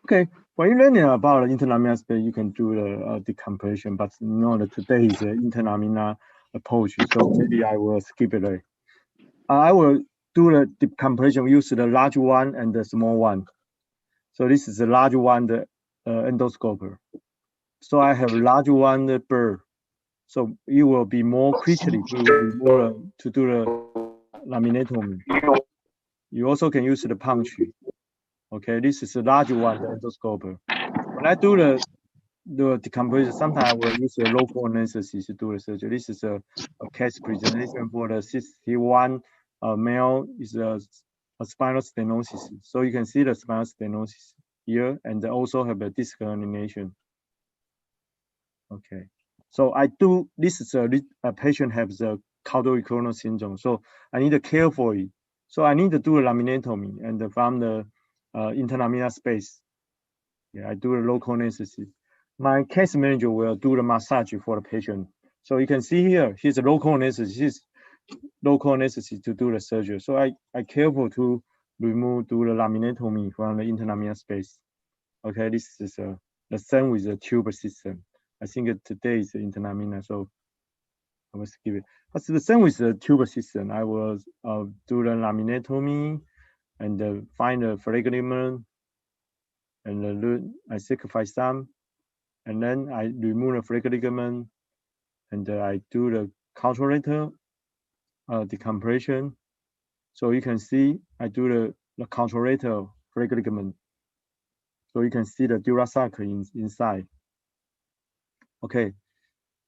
Okay, when you're learning about the interlaminar space, you can do the decompression, but you know that today is the interlaminar approach, so maybe I will skip it. I will do the decompression, use the large one and the small one. So this is the large one, the endoscope. So I have large one, the bird. So it will be more quickly to do the laminectomy. You also can use the punch. Okay, this is a large one, the endoscope. When I do the decompression, sometimes I will use a local anesthesia to do the surgery. This is a case presentation for the 61 male is a spinal stenosis. So you can see the spinal stenosis here, and also have a disc herniation. Okay, so I do, this is a patient has the caudal syndrome, so I need to care for it. So I need to do a laminectomy, and from the interlaminar space, yeah, I do the local anesthesia. My case manager will do the massage for the patient. So you can see here, here's a local anesthesia, to do the surgery. So I careful to do the laminectomy from the interlaminar space. Okay, this is the same with the tube system. I think today is the interlaminar, so I will skip it. But the same with the tube system. I will do the laminectomy and find the fragment, and I sacrifice some, and then I remove the frag ligament, and I do the contralateral decompression. So you can see I do the contralateral frag ligament. So you can see the dura sac inside. Okay,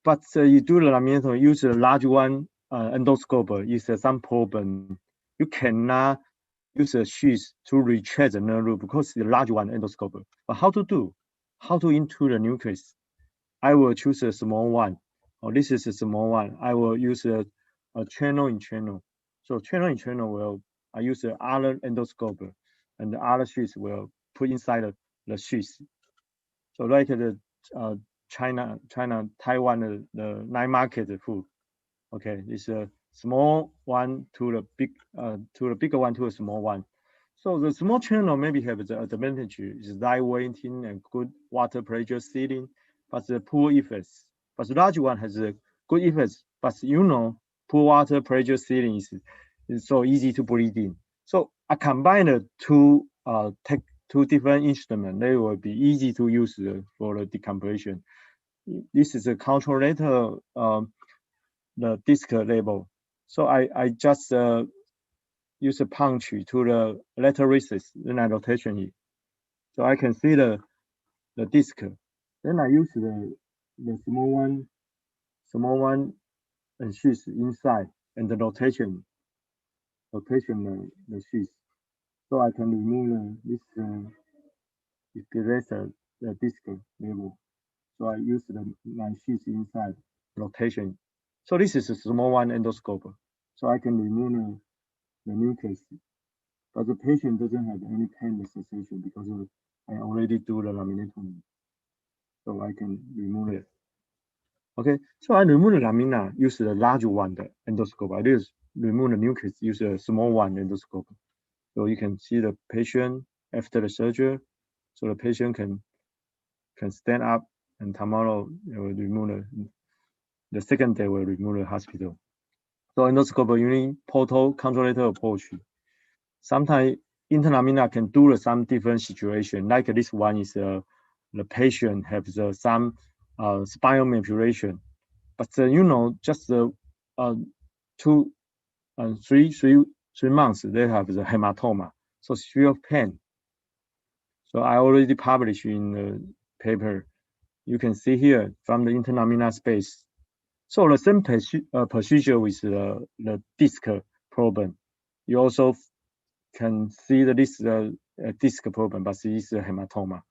but you do the laminectomy, use the large one endoscope, is some problem. You cannot use a sheath to retract the nerve root because the large one endoscope. But how to do? How to into the nucleus? I will choose a small one. Oh, this is a small one. I will use a channel in channel. So channel in channel I use the other endoscope, and the other sheath will put inside the sheath. So like the China, Taiwan, the night market food. Okay, it's a small one to the bigger one to a small one. So the small channel maybe have the advantage is lightweighting and good water pressure sealing, but the poor effects. But the large one has a good effects, but you know, poor water pressure sealing is so easy to breathe in. So I combine the two different instruments. They will be easy to use for the decompression. This is a contralateral the disc level. So I just use a punch to the lateral recess, then I rotation it. So I can see the disc. Then I use the small one and sheath inside and the rotation the sheath. So I can remove this eraser, the disc level. So I use my sheath inside rotation. So this is a small one endoscope. So I can remove the nucleus. But the patient doesn't have any pain sensation because I already do the laminectomy. So I can remove it. Okay, so I remove the lamina, use the large one, the endoscope. I just remove the nucleus, use a small one endoscope. So you can see the patient after the surgery. So the patient can stand up, and tomorrow they will remove the second day will remove the hospital. So endoscope using portal contralateral approach. Sometimes interlaminar can do some different situation. Like this one is the patient has some spinal manipulation, but you know just 3 months they have the hematoma, so severe pain. So I already published in the paper. You can see here from the interlaminar space. So the same procedure with the disc problem. You also can see that this is a disc problem, but this is a hematoma.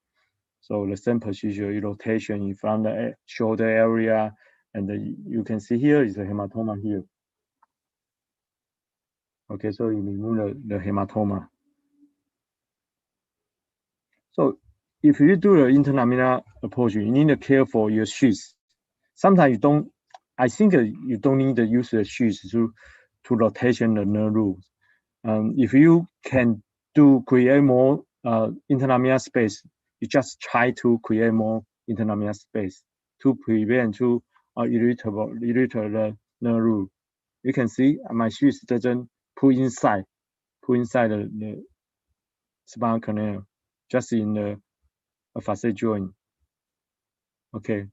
So the same procedure, rotation in front of the shoulder area, and you can see here is a hematoma here. Okay, so you remove the hematoma. So if you do the interlaminar approach, you need to care for your sheath. Sometimes you don't. I think you don't need to use the sheath to rotation the nerve root. If you can create more interlaminar space, you just try to create more interlaminar space to prevent to irritable nerve root. You can see my shoes doesn't pull inside the spinal canal, just in the facet joint. Okay.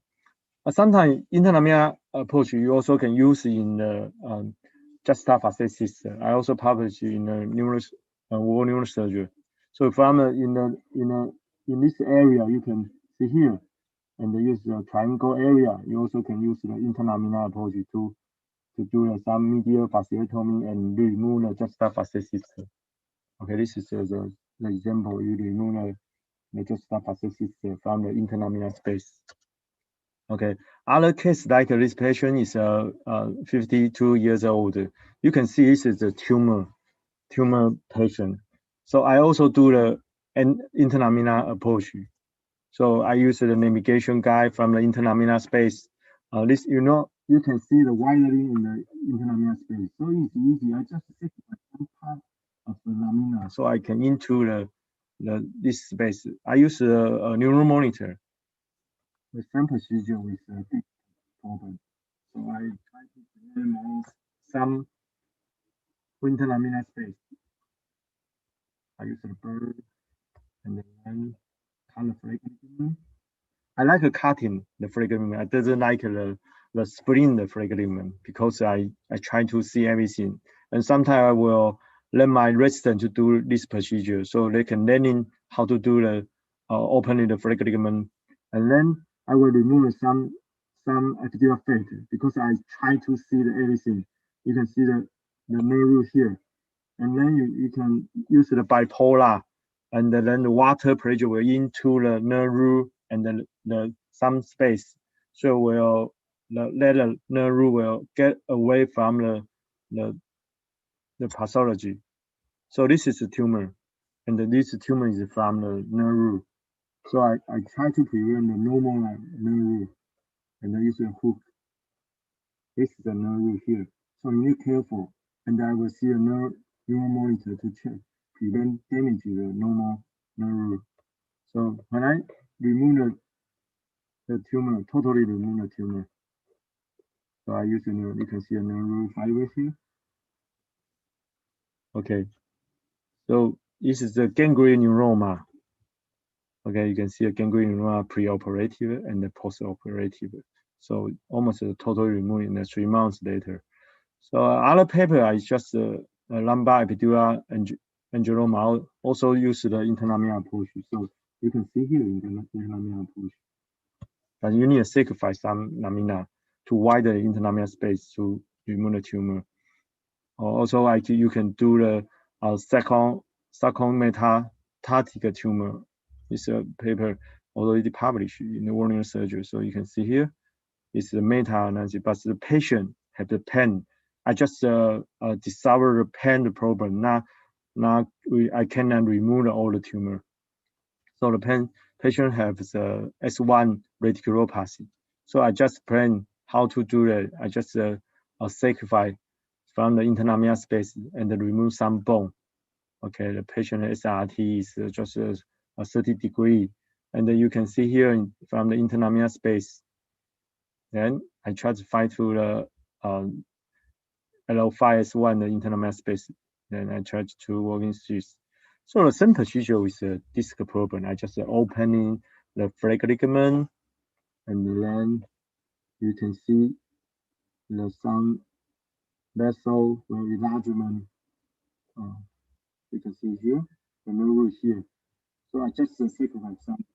Sometimes interlaminar approach you also can use in the juxta facet system. I also published in the world neurosurgery. So from in this area you can see here, and use the triangle area. You also can use the interlaminar approach to do some medial fasciotomy and remove the juxta facet system. Okay, this is the example. You remove the juxta facet system from the interlaminar space. Okay, other case like this patient is 52 years old. You can see this is a tumor patient. So I also do the interlaminar approach. So I use the navigation guide from the interlaminar space. This you can see the widening in the interlaminar space. So it's easy. I just take one part of the lamina, so I can into this space. I use a neural monitor. The same procedure with a big problem. So I try to remove some interlaminar space. I use the bird and then color fragment. I like cutting the fragment. I doesn't like the splitting the fragment because I try to see everything. And sometimes I will let my resident to do this procedure so they can learning how to do the opening the fragment. And then I will remove some epidural fat because I try to see everything. You can see the nerve here. And then you can use the bipolar, and then the water pressure will into the nerve root and then the some space. So will let the nerve root will get away from the pathology. So this is a tumor, and this tumor is from the nerve root. So I try to prevent the normal nerve root, and then use a hook. This is the nerve root here. So you need careful, and I will see a neural monitor to check, prevent damage to the normal nerve root. So when I remove the tumor, totally remove the tumor. So I use you can see a nerve root fiber here. Okay. So this is the gangrene neuroma. Okay, you can see a gangrene neuroma preoperative and the postoperative. So almost a total removal in 3 months later. So other paper is just lumbar epidural angioma, also use the interlaminar approach. So you can see here in the interlaminar approach. But you need to sacrifice some lamina to widen the interlaminar space to remove the tumor. Also, like you can do the second metastatic tumor. It's a paper already published in the world neurosurgery. So you can see here, it's the meta-analysis, but the patient have the pain. I just discovered the pain problem. I cannot remove all the tumor. So the patient has the S1 reticulopathy. So I just plan how to do that. I just sacrifice from the interlaminar space and remove some bone. Okay, the patient SRT is just 30 degree. And then you can see here from the interlaminar space. Then I try to find to the L5S1, the interlaminar space. Then I try to work in this. So the same procedure with the disc problem. I just opening the flake ligament, and then you can see some vessel enlargement. You can see here, the nerve here. So I just sacrifice some,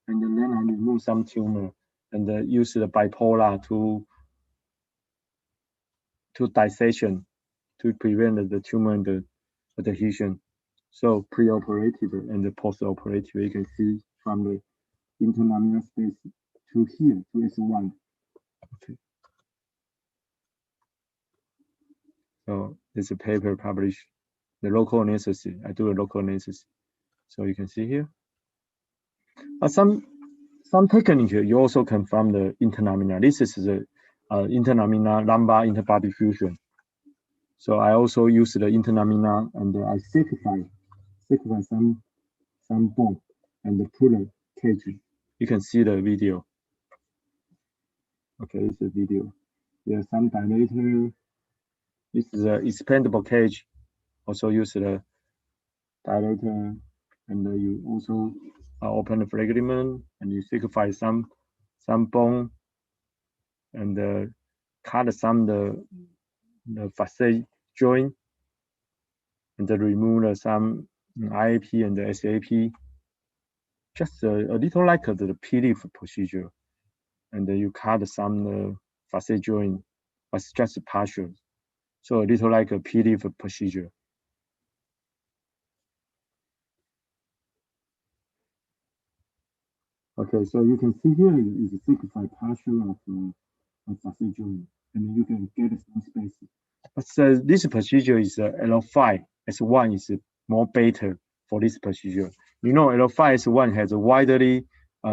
and then I remove some tumor, and use the bipolar to dissection to prevent the tumor and the adhesion. So preoperative and the postoperative, you can see from the interlaminar space to here to S1. Okay. So this is a paper published, the local analysis. I do a local analysis. So you can see here. Some technique you also come from the interlaminar. This is the interlaminar lumbar interbody fusion. So I also use the interlaminar, and I sacrifice some bone. and put a cage. You can see the video. Okay, it's a video. There's some dilator. This is an expandable cage. Also use the dilator, and you also open the fragment, and you sacrifice some bone, and cut some the facet joint, and remove some IAP and the SAP. Just a little like the PLIF procedure, and you cut some facet joint, but just partial. So a little like a PLIF procedure. Okay, so you can see here is a simplified partial of facet joint, and you can get some space. But this procedure is L5 S1 is more better for this procedure. You know, L5 S1 has a widely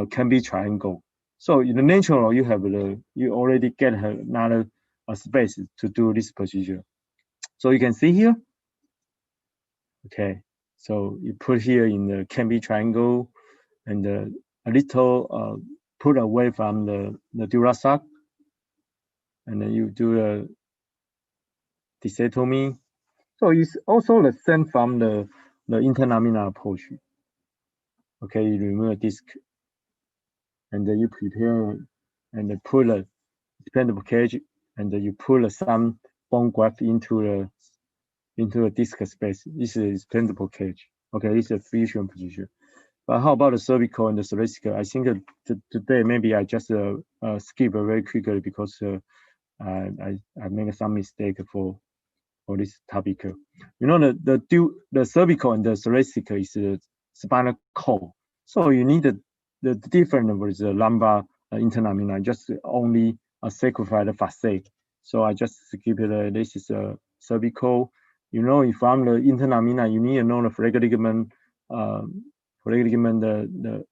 can be triangle. So in the natural, you have you already get another space to do this procedure. So you can see here. Okay, so you put here in the can be triangle, and a little put away from the Durasac, and then you do the discectomy. So it's also the same from the interlaminar approach. Okay, you remove a disc, and then you prepare and put a expandable cage, and then you put some bone graft into the disc space. This is expandable cage. Okay, this is a fusion position. But how about the cervical and the thoracic? I think today maybe I just skip very quickly because I made some mistake for this topic. You know, the cervical and the thoracic is the spinal cord. So you need the different with the lumbar interlaminar, just only sacrifice the facet. So I just skip it. This is a cervical. You know, from the interlaminar, you need to know the flag ligament, the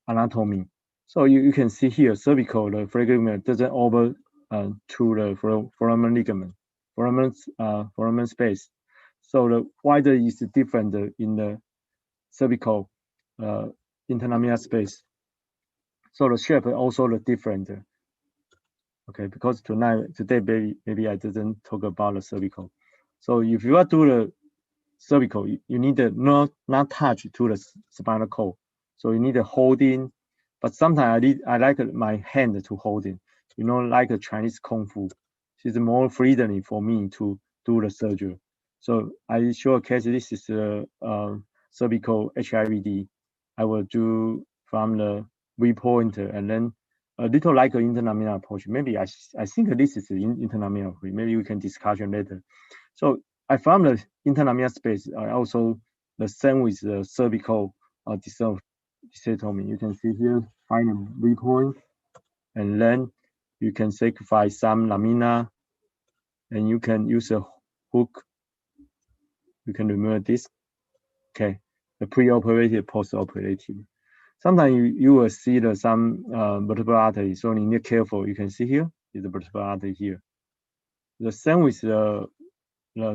anatomy. So you can see here, cervical, the flag ligament doesn't over to the foramen ligament, foramen space. So the wider is different in the cervical interlaminar space. So the shape also the different. Okay, because today maybe I didn't talk about the cervical. So if you are to the cervical, you need to not touch to the spinal cord. So you need a holding, but sometimes I like my hand to hold it. You know, like a Chinese kung fu. It's more freedom for me to do the surgery. So I show a case. This is a cervical HIVD. I will do from the V point, and then a little like an interlaminar approach. Maybe I think this is the interlaminar approach. Maybe we can discuss later. So I found the interlaminar space also the same with the cervical discectomy. You can see here, find a V point, and then you can sacrifice some lamina, and you can use a hook. You can remove this. Okay, the pre-operative, post-operative. Sometimes you will see some vertebral artery, so you need careful. You can see here is the vertebral artery here. The same with the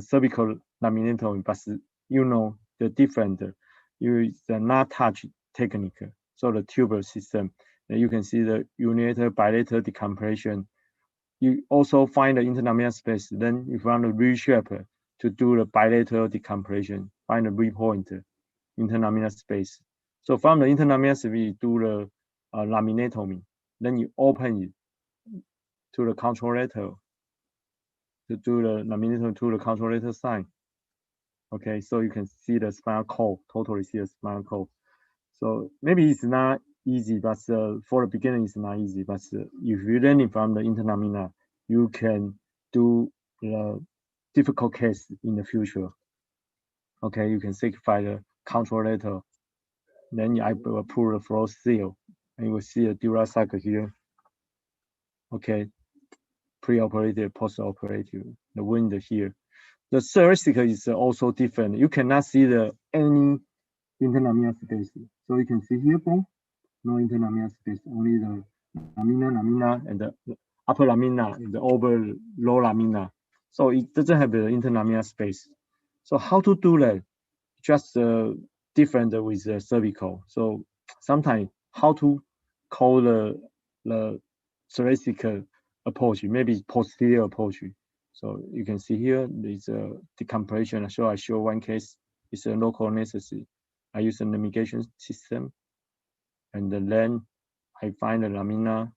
cervical laminectomy, but you know the different. You the not touch technique. So the tuber system, you can see the unilateral bilateral decompression. You also find the interlaminar space. Then you find the V shape to do the bilateral decompression. Find the V point interlaminar space. So from the interlaminar space, you do the laminectomy. Then you open it to the contralateral to do the laminectomy to the contralateral side. Okay, so you can see the spinal cord, totally see the spinal cord. So maybe it's not easy, but for the beginning, it's not easy. But if you're learning from the interlaminar, you can do the difficult case in the future. Okay, you can sacrifice the contralateral. Then I will pull the floor seal, and you will see a Durasac here. Okay, pre-operative, post-operative, the window here. The thoracic is also different. You cannot see any interlaminar space. So you can see here, bone, no interlaminar space, only the lamina, and the upper lamina, and the low lamina. So it doesn't have the interlaminar space. So how to do that? Just different with the cervical. So sometimes how to call the thoracic approach, maybe posterior approach. So you can see here, there's a decompression. So I show one case, it's a local necessity. I use a navigation system, and then I find the lamina.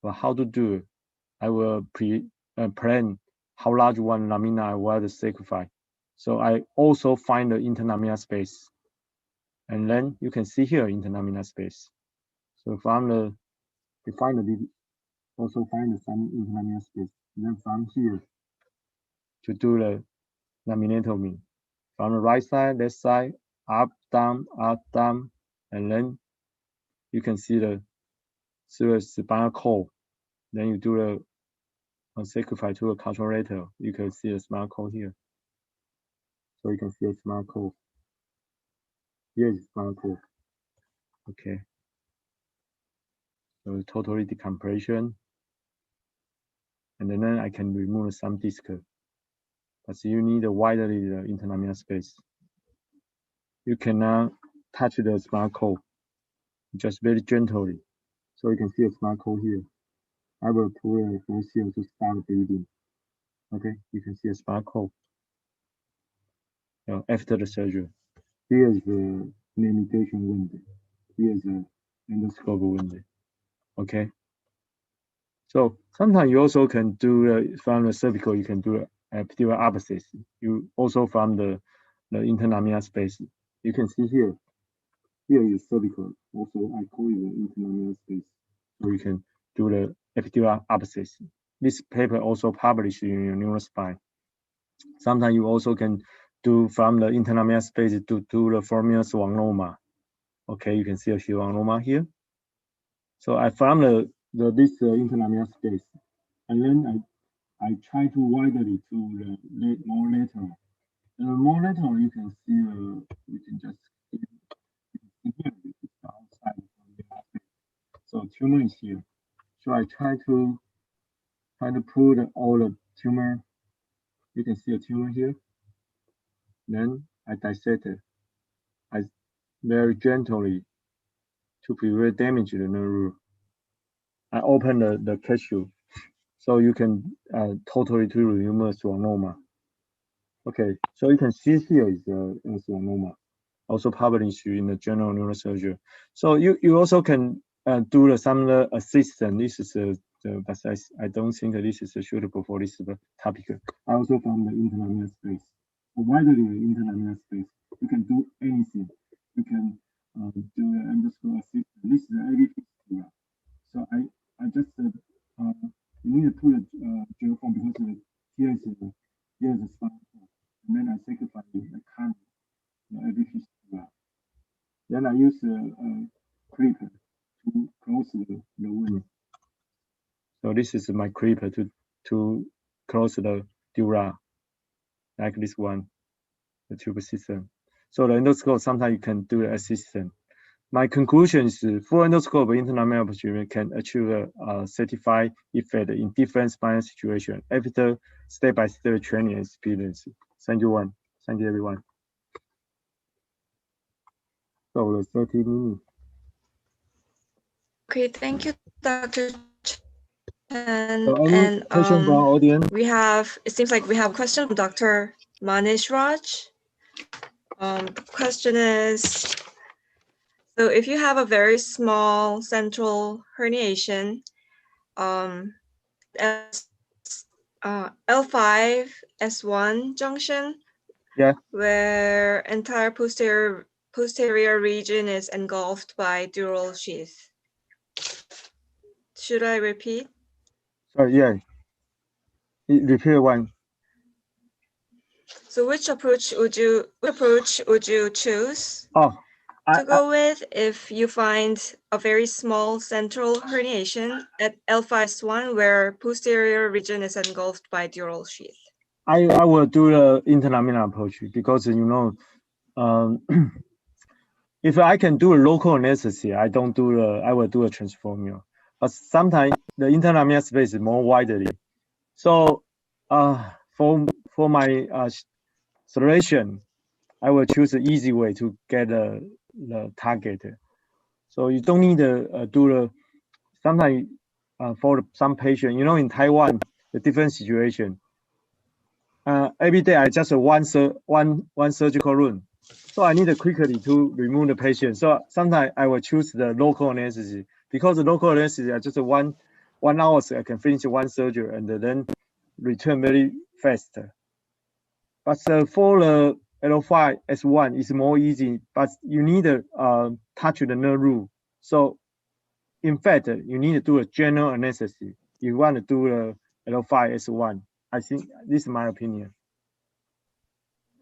But how to do it? I will plan how large one lamina I want to sacrifice. So I also find the interlaminar space. And then you can see here interlaminar space. So from the define the also find some interlaminar space. And then from here to do the laminectomy. From the right side, left side, up, down, and then you can see the spinal cord. Then you do the sacrifice to a controllator. You can see the spinal cord here. So you can see a spinal cord. Here is spinal cord. Okay. So totally decompression. And then I can remove some disc. But you need a wider interlaminar space. You cannot touch the spinal cord, just very gently. So you can see a spinal cord here. I will pull a force here to start bleeding. Okay, you can see a spinal cord after the surgery. Here is the navigation window. Here is the endoscope window. Okay. So sometimes you also can do from the cervical, you can do epidural abscess. You also from the interlaminar space. You can see here. Here is cervical. Also, I call it the interlaminar space. So you can do the epidural abscess. This paper also published in your neurospine. Sometimes you also can do from the interlaminar space to do the foraminal schwannoma. Okay, you can see a schwannoma here. So I found this interlaminar space, and then I try to widen it to the more lateral. More lateral, you can see you can just see here outside. So tumor is here. So I try to put all the tumor. You can see a tumor here. Then I dissect it. I very gently to prevent damage to the nerve. I open the capsule, so you can totally to remove schwannoma. Okay, so you can see here is a schwannoma, also published in the Journal of Neurosurgery. So you also can do some assistant. This is but I don't think this is suitable for this topic. I also found the interlaminar space. Provided the interlaminar space, you can do anything. You can do the endoscope assistant. This is the AV fistula. So I just you need to put a gel form because here is the spinal cord, and then I sacrifice the canal, the AV fistula. Then I use a clipper to close the wound. So this is my clipper to close the dura, like this one, the tube system. So the endoscope, sometimes you can do the assistant. My conclusion is full endoscope interlaminar procedure can achieve a certified effect in different spinal situations after step-by-step training experience. Thank you, Thank you, everyone. So the 30 minutes. Okay, thank you, Dr. Chen. So any question from our audience? It seems like we have a question from Dr. Manish Raj. The question is, so if you have a very small central herniation, L5 S1 junction, yeah, where entire posterior region is engulfed by dural sheath. Should I repeat? Sorry, yeah. Repeat one. So which approach would you choose to go with if you find a very small central herniation at L5S1 where posterior region is engulfed by dural sheath? I will do the interlaminar approach because if I can do a local anesthesia, I will do a transformer. But sometimes the interlaminar space is more widely. So for my solution, I will choose the easy way to get the target. So you don't need to do the, sometimes for some patient, you know, in Taiwan, the different situation. Every day I just one surgical room. So I need to quickly to remove the patient. So sometimes I will choose the local anesthesia, because the local anesthesia just one hour I can finish one surgery and then return very fast. But for the L5S1 is more easy, but you need to touch the nerve root. So in fact, you need to do a general anesthesia. You want to do the L5S1. I think this is my opinion.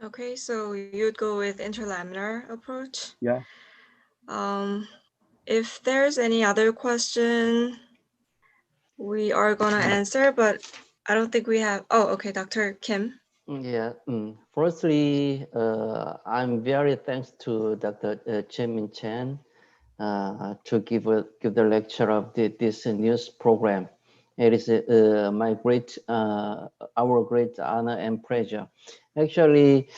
Okay, so you'd go with interlaminar approach? Yeah. If there's any other question, we are gonna answer, but I don't think we have. Oh, okay, Dr. Kim. Yeah. Firstly, I'm very thanks to Dr. Jaemin Chen to give the lecture of this news program. It is our great honor and pleasure. Actually,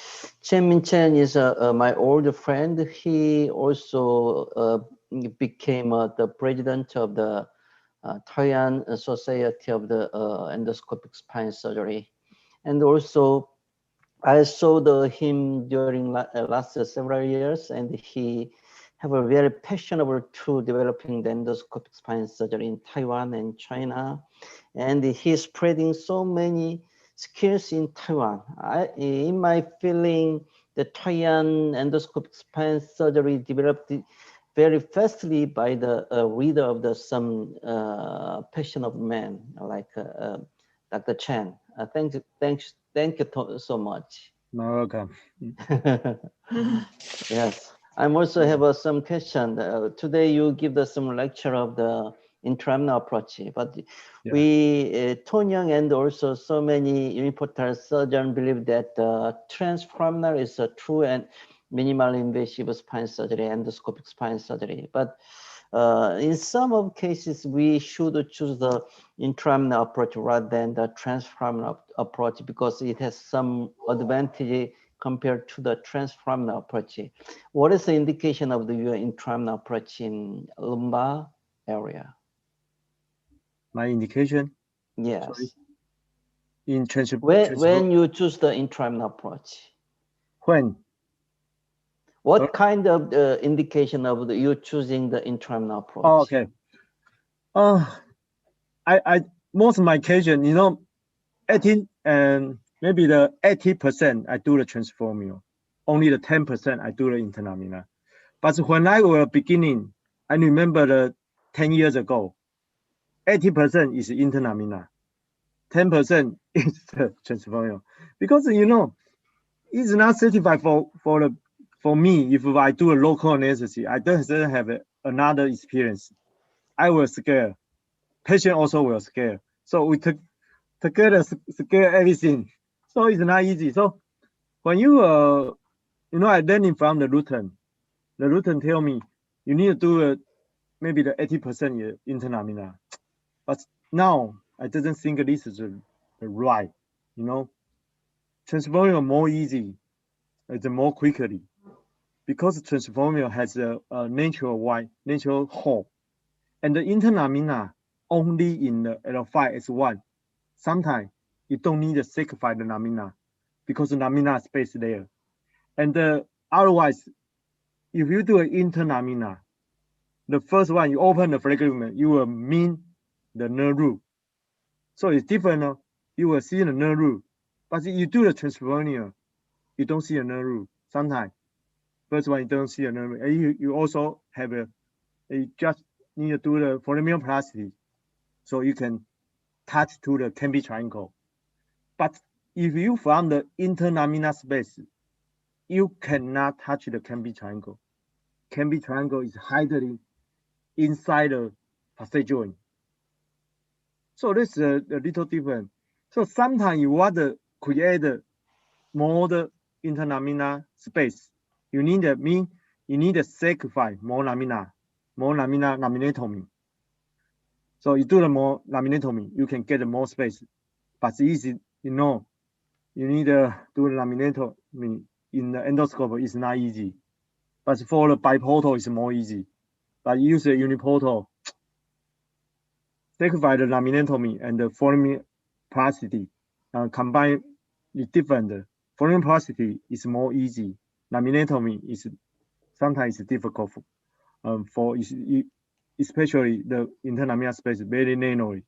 Jaemin Chen is my old friend. He also became the president of the Taiwan Society of the Endoscopic Spine Surgery. And also, I saw him during last several years, and he have a very passionate to developing the endoscopic spine surgery in Taiwan and China, and he's spreading so many skills in Taiwan. In my feeling, the Taiwan endoscopic spine surgery developed very fastly by the leader of some passionate man like Dr. Chen. Thank you so much. You're welcome. Yes, I'm also have some question. Today you give us some lecture of the intralaminar approach, but we Tony Young and also so many uniportal surgeons believe that translaminar is a true and minimal invasive spine surgery, endoscopic spine surgery. But in some of cases, we should choose the intralaminar approach rather than the translaminar approach because it has some advantage compared to the translaminar approach. What is the indication of the intralaminar approach in lumbar area? My indication? Yes. Sorry. In when you choose the intralaminar approach? When? What kind of indication of you choosing the intralaminar approach? Oh, okay. I most of my occasion, you know, 18 and maybe the 80% I do the transformio. Only the 10% I do the interlaminar. But when I was beginning, I remember the 10 years ago, 80% is interlaminar, 10% is the transformio. Because you know, it's not certified for me. If I do a local analysis, I don't have another experience. I was scared. Patient also was scared. So we together scale everything. So it's not easy. So when you you know, I learning from the Luton tell me you need to do maybe the 80% interlaminar. But now I didn't think this is right. You know, transforming more easy, it's more quickly, because transforming has a natural hole, and the interlaminar only in the L5S1. Sometimes you don't need to sacrifice the lamina because the lamina space there. And otherwise, if you do an interlamina, the first one you open the fragment, you will mean the nerve root. So it's different. You will see the nerve root, but if you do the transforming, you don't see a nerve root. Sometimes first one you don't see a nerve root. And you also have you just need to do the foraminoplasty, so you can touch to the Canby triangle. But if you from the interlaminar space, you cannot touch the Canby triangle. Canby triangle is hiding inside the facet joint. So this is a little different. So sometimes you want to create more the interlaminar space. You need to sacrifice more laminectomy. So you do the more laminectomy, you can get more space. But it's easy, you know, you need to do the laminectomy in the endoscope is not easy. But for the biportal, it's more easy. but use a uniportal. Sacrifice the laminectomy and the foreign plasticity. Combine is different. Foreign plasticity is more easy. Laminectomy is sometimes difficult for especially the interlaminar space very narrowly.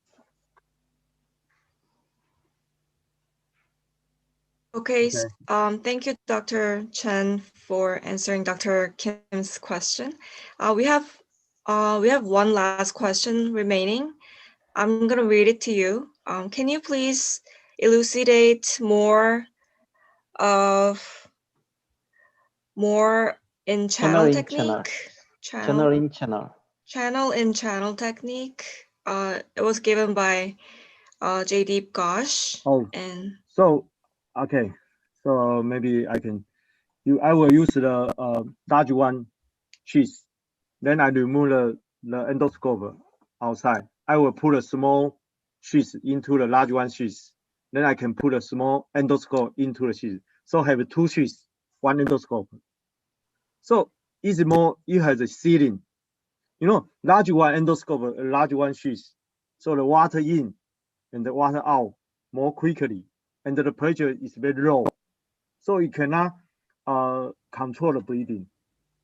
Okay. Thank you, Dr. Chen, for answering Dr. Kim's question. We have one last question remaining. I'm going to read it to you. Can you please elucidate more in channel technique? Channel in channel. Channel in channel technique. It was given by Jaydeep Ghosh. Okay. So maybe I will use the large one sheath. Then I remove the endoscope outside. I will put a small sheath into the large one sheath. Then I can put a small endoscope into the sheath. So have two sheaths, one endoscope. So it's more, it has a ceiling. You know, large one endoscope, a large one sheath. So the water in and the water out more quickly. And the pressure is very low. So you cannot control the breathing.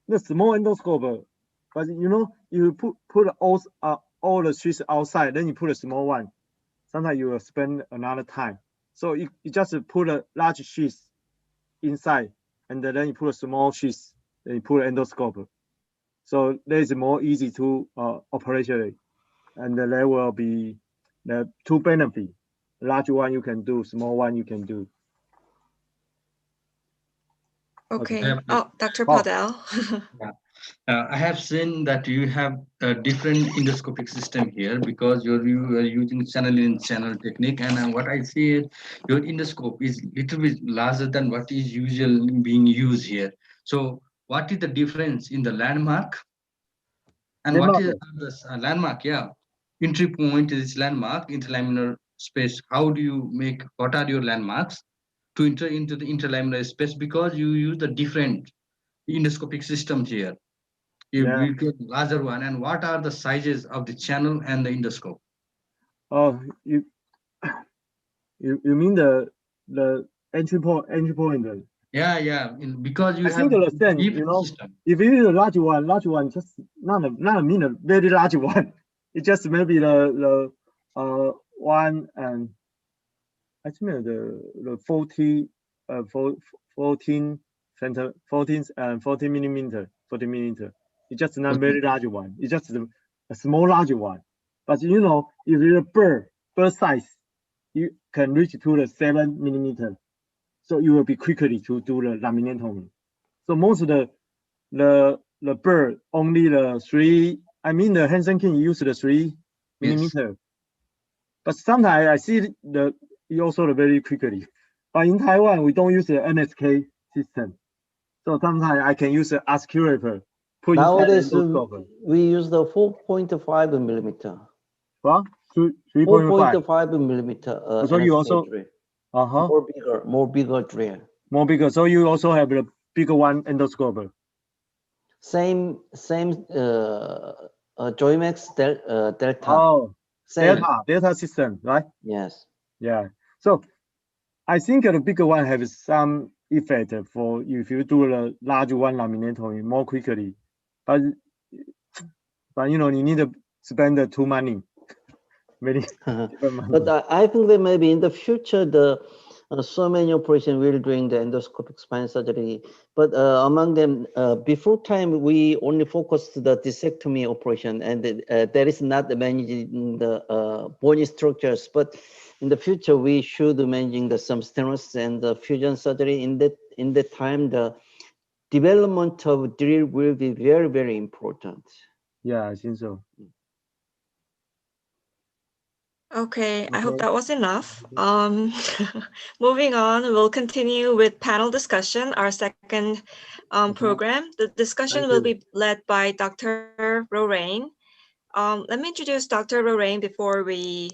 The small endoscope, but you know, you put all the sheets outside, then you put a small one. Sometimes you will spend another time. So you just put a large sheet inside, and then you put a small sheet, then you put an endoscope. So that is more easy to operationally, and there will be the two benefits. Large one you can do, small one you can do. Okay. Oh, Dr. Padel. Yeah. I have seen that you have a different endoscopic system here because you are using channel in channel technique, and what I see is your endoscope is little bit larger than what is usually being used here. So what is the difference in the landmark? And what is the landmark? Yeah, entry point is landmark, interlaminar space. How do you make? What are your landmarks to enter into the interlaminar space? Because you use the different endoscopic systems here. We get larger one. And what are the sizes of the channel and the endoscope? Oh, you mean the entry point? Yeah. Because you I have think the same, you know, system. If you use a large one, just not mean a very large one. It just maybe the one and I think the 14 millimeter. It's just not very large one. It's just a small large one. But you know, if you're bird size, you can reach to the 7 millimeter. So you will be quickly to do the laminectomy. So most of the bird only the 3. I mean the Hansen King use the 3 millimeter. Yes. But sometimes I see you also very quickly. But in Taiwan we don't use the NSK system. So sometimes I can use the aspirator. Nowadays we use the 4.5 millimeter. What? 4.5 millimeter. So you also more bigger drill. More bigger. So you also have the bigger one endoscope. Same Joymax Delta. Oh, same. Delta system, right? Yes. Yeah. So I think the bigger one has some effect for if you do the large one laminectomy more quickly, but you know you need to spend too money. Many money. But I think that maybe in the future so many operations will doing the endoscopic spine surgery, but among them before time we only focused the discectomy operation, and that is not managing the bony structures. But in the future we should managing some stenosis and the fusion surgery. In that time the development of drill will be very, very important. Yeah, I think so. Okay, I hope that was enough. Moving on, we'll continue with panel discussion, our second program. The discussion will be led by Dr. Roraine. Let me introduce Dr. Roraine before we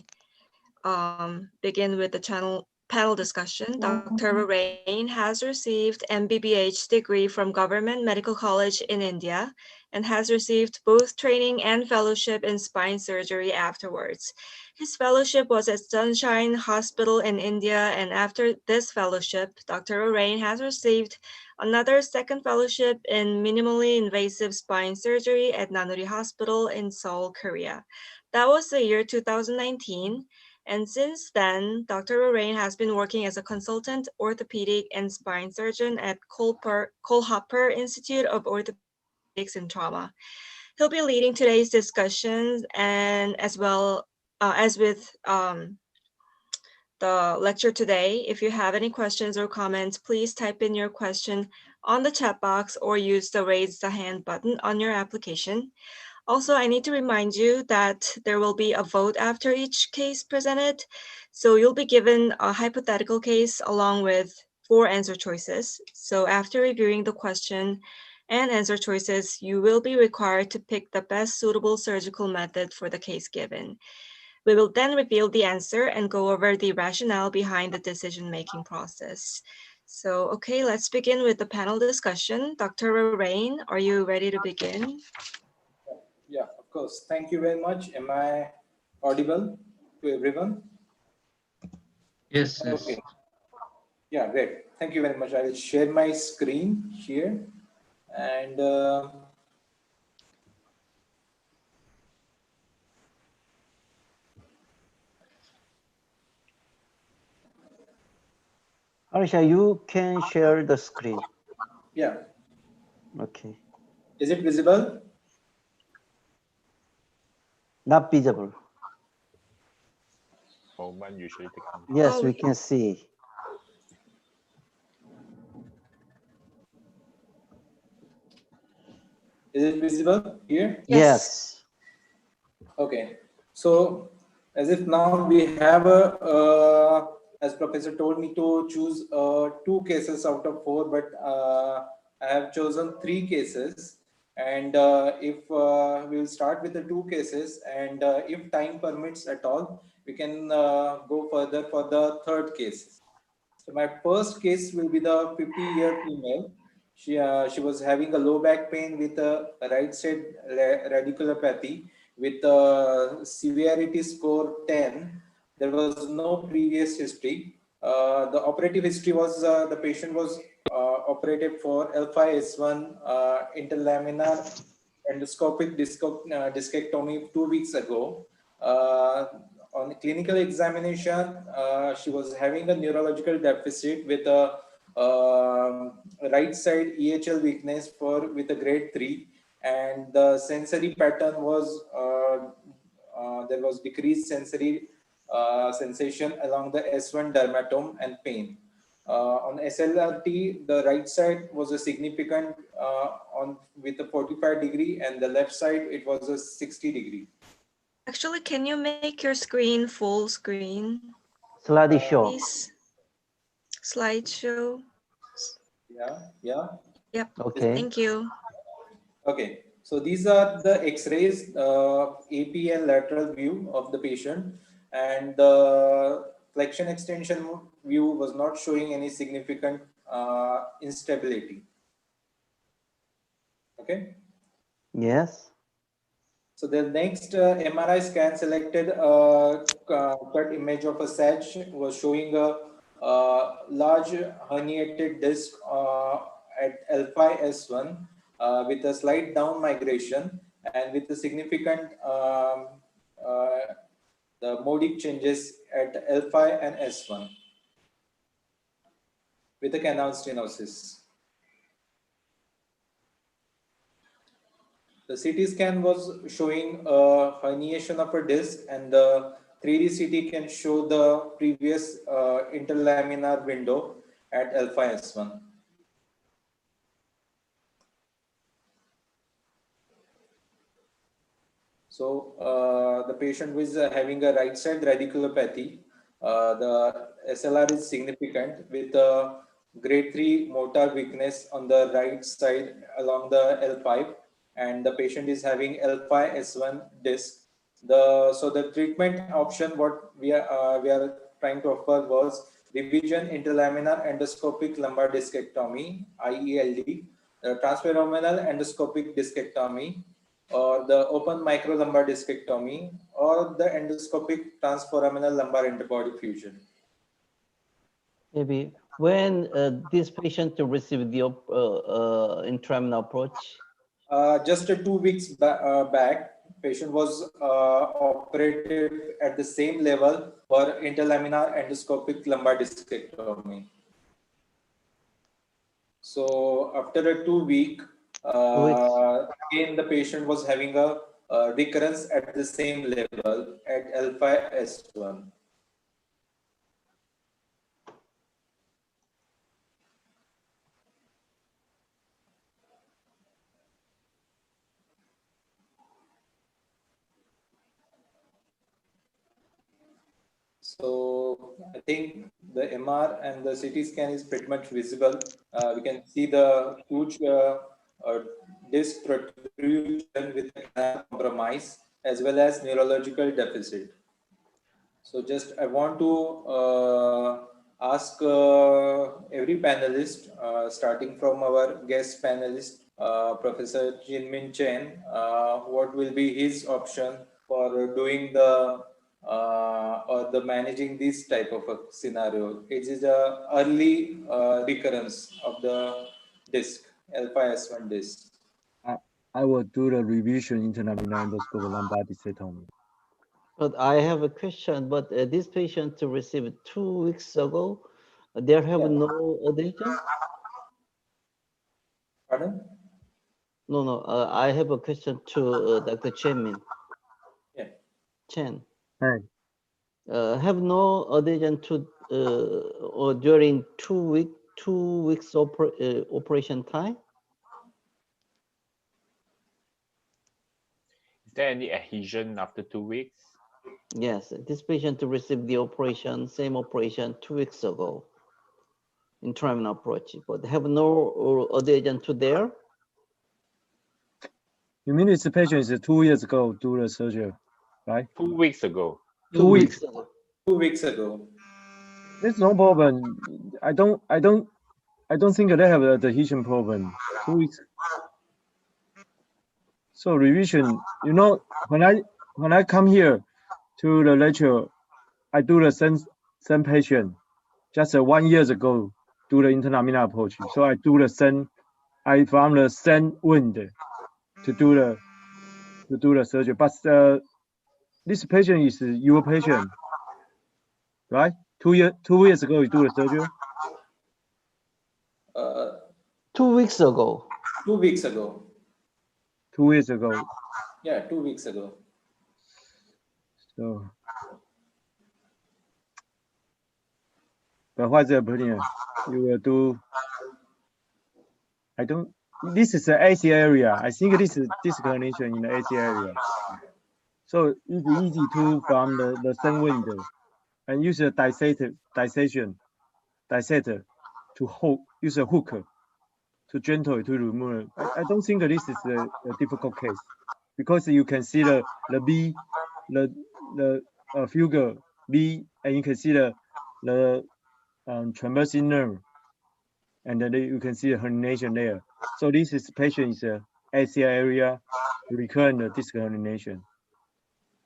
begin with the panel discussion. Dr. Roraine has received MBBH degree from Government Medical College in India and has received both training and fellowship in spine surgery afterwards. His fellowship was at Sunshine Hospital in India, and after this fellowship, Dr. Orain has received another second fellowship in minimally invasive spine surgery at Nanuri Hospital in Seoul, Korea. That was the year 2019. And since then, Dr. Orain has been working as a consultant orthopedic and spine surgeon at Kohlhopper Institute of Orthopedics and Trauma. He'll be leading today's discussions, and as well as with the lecture today. If you have any questions or comments, please type in your question on the chat box or use the raise the hand button on your application. Also, I need to remind you that there will be a vote after each case presented. So you'll be given a hypothetical case along with 4 answer choices. So after reviewing the question and answer choices, you will be required to pick the best suitable surgical method for the case given. We will then reveal the answer and go over the rationale behind the decision-making process. So, okay, let's begin with the panel discussion. Dr. Orain, are you ready to begin? Yeah, of course. Thank you very much. Am I audible to everyone? Yes. Okay. Yeah, great. Thank you very much. I will share my screen here. And Arisha, you can share the screen. yeah. Okay. Is it visible? Not visible. Yes, we can see. Is it visible here? Yes. Okay. So as if now we have as Professor told me to choose 2 cases out of 4, but I have chosen 3 cases. And if we will start with the 2 cases, and if time permits at all, we can go further for the 3rd case. So my first case will be the 50-year female. She was having a low back pain with a right side radiculopathy with a severity score 10. There was no previous history. The operative history was the patient was operated for L5S1 interlaminar endoscopic discectomy 2 weeks ago. On clinical examination, she was having a neurological deficit with a right side EHL weakness with a grade 3, and the sensory pattern was there was decreased sensory sensation along the S1 dermatome and pain. On SLRT, the right side was a significant with a 45-degree, and the left side it was a 60-degree. Actually, can you make your screen full screen? Slideshow. Please. Slideshow. Yeah. Yep. Okay. Thank you. Okay. So these are the X-rays, AP and lateral view of the patient, and the flexion extension view was not showing any significant instability. Okay. Yes. So the next MRI scan selected cut image of a sag was showing a large herniated disc at L5S1 with a slight down migration and with a significant the modic changes at L5 and S1 with a canal stenosis. The CT scan was showing a herniation of a disc, and the 3D CT can show the previous interlaminar window at L5S1. So the patient was having a right side radiculopathy. The SLR is significant with a grade 3 motor weakness on the right side along the L5, and the patient is having L5S1 disc. So the treatment option what we are trying to offer was revision interlaminar endoscopic lumbar discectomy (IELD), the transforaminal endoscopic discectomy, or the open microlumbar discectomy, or the endoscopic transforaminal lumbar interbody fusion. Maybe when this patient to receive the intraminal approach? Just 2 weeks back, patient was operated at the same level for interlaminar endoscopic lumbar discectomy. So after a 2 week, again the patient was having a recurrence at the same level at L5S1. So I think the MR and the CT scan is pretty much visible. We can see the huge disc protrusion with compromise as well as neurological deficit. So just I want to ask every panelist, starting from our guest panelist, Professor Jinmin Chen, what will be his option for doing the or the managing this type of a scenario. It is a early recurrence of the disc, L5S1 disc. I will do the revision interlaminar endoscopic lumbar discectomy. But I have a question, but this patient to receive 2 weeks ago, there have no adhesion? Pardon? No, I have a question to Dr. Chen. Yeah. Chen. Hey. Have no adhesion to or during 2 weeks operation time? Is there any adhesion after 2 weeks? Yes, this patient to receive the operation, same operation 2 weeks ago, intraminal approach, but have no adhesion to there? You mean this patient is 2 years ago do the surgery, right? 2 weeks ago. 2 weeks ago. 2 weeks ago. There's no problem. I don't think they have the adhesion problem. 2 weeks. So revision, you know, when I come here to the lecture, I do the same patient just 1 year ago do the interlaminar approach. So I do the same. I found the same wound to do the surgery. But this patient is your patient, right? 2 years ago you do the surgery. 2 weeks ago. 2 weeks ago. 2 weeks ago. Yeah, 2 weeks ago. So, but what's the opinion? You will do. I don't. This is the AC area. I think this is disconnection in the AC area. So it's easy to from the same window and use a dissector to hold. Use a hook to gently to remove. I don't think that this is a difficult case because you can see the B, the figure B, and you can see the transversing nerve, and then you can see the herniation there. So this is patient is a ACL area recurrent disc herniation.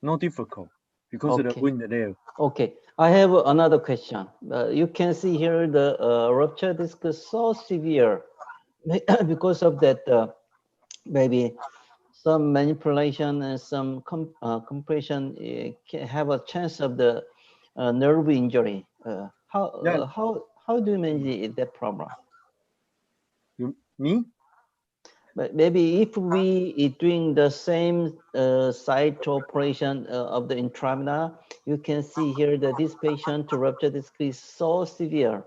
Not difficult because of the wound there. Okay, I have another question. You can see here the rupture disc is so severe because of that maybe some manipulation and some compression can have a chance of the nerve injury. How do you manage that problem? Me? But maybe if we doing the same site operation of the intraminal, you can see here that this patient rupture disc is so severe,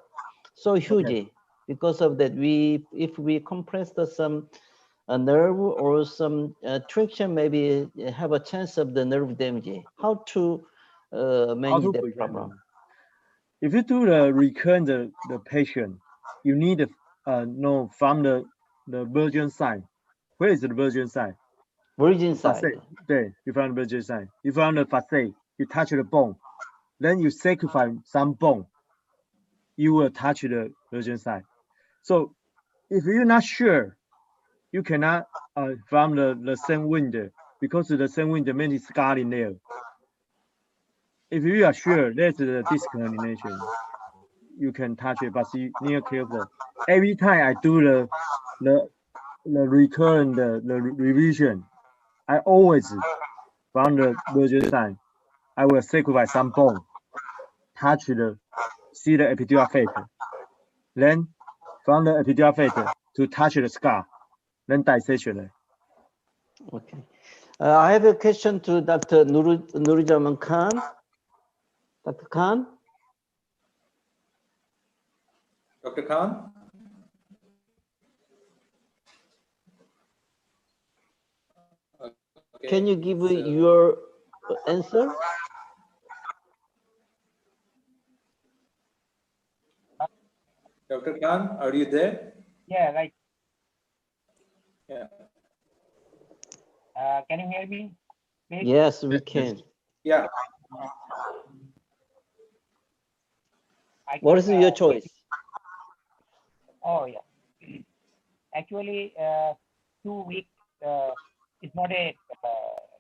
so huge. Because of that, if we compress some nerve or some traction, maybe have a chance of the nerve damage. How to manage that problem? If you do the recurrent the patient, you need to know from the virgin side. Where is the virgin side? Virgin side. There, you found the virgin side. You found the facet. You touch the bone. Then you sacrifice some bone. You will touch the virgin side. So if you're not sure you cannot from the same window, because the same window many scarring there. If you are sure there's a disc herniation, you can touch it, but you need careful. Every time I do the recurrent the revision, I always from the virgin side, I will sacrifice some bone, touch see the epidural fat, then from the epidural fat to touch the scar, then dissection. Okay. I have a question to Dr. Nurijaman Khan. Dr. Khan? Dr. Khan? Okay. Can you give your answer? Dr. Khan, are you there? Yeah, right. Yeah. Can you hear me? Please? Yes, we can. Yeah. What is your choice? Oh, yeah. Actually, 2 weeks is not a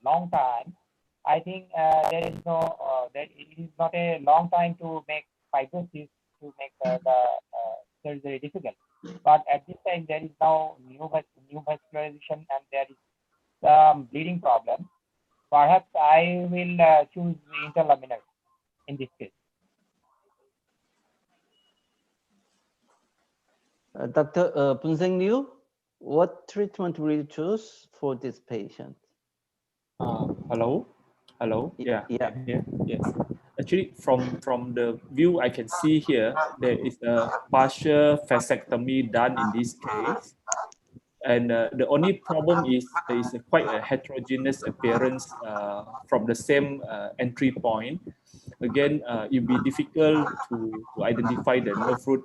long time. I think there is no, that it is not a long time to make fibrosis, to make the surgery difficult. But at this time, there is now new vascularization and there is some bleeding problem. Perhaps I will choose interlaminar in this case. Dr. Punseng Liu, what treatment will you choose for this patient? Hello. Yeah. Yeah. Yes. Actually, from the view I can see here, there is a partial vasectomy done in this case, and the only problem is there is quite a heterogeneous appearance from the same entry point. Again, it will be difficult to identify the nerve root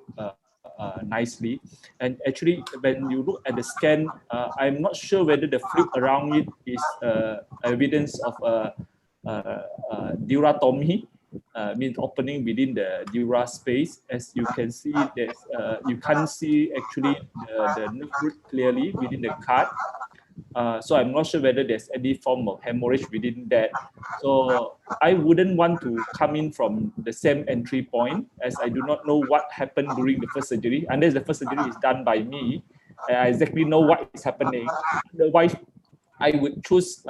nicely. And actually, when you look at the scan, I'm not sure whether the fluid around it is evidence of duratomy, means opening within the dura space. As you can see, there's you can't see actually the nerve root clearly within the cut. So I'm not sure whether there's any form of hemorrhage within that. So I wouldn't want to come in from the same entry point, as I do not know what happened during the first surgery. Unless the first surgery is done by me, I exactly know what is happening. Otherwise, I would choose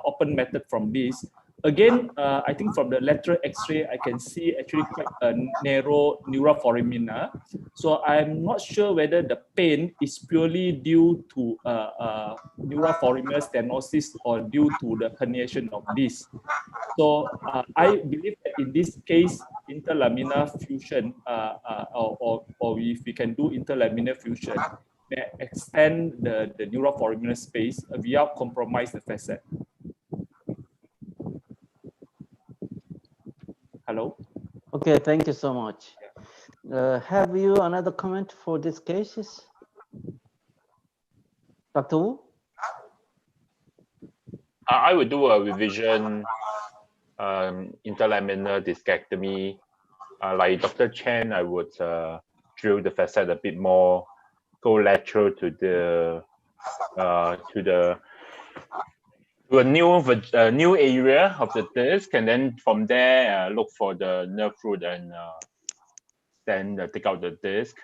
open method from this. Again, I think from the lateral X-ray, I can see actually quite a narrow neura foramina. So I'm not sure whether the pain is purely due to neura foramina stenosis or due to the herniation of this. So I believe that in this case, interlaminar fusion, or if we can do interlaminar fusion, may extend the neura foramina space without compromise the facet. Hello? Okay, thank you so much. Have you another comment for these cases? Dr. Wu? I would do a revision interlaminar discectomy. Like Dr. Chen, I would drill the facet a bit more, go lateral to a new area of the disc, and then from there look for the nerve root and then take out the disc.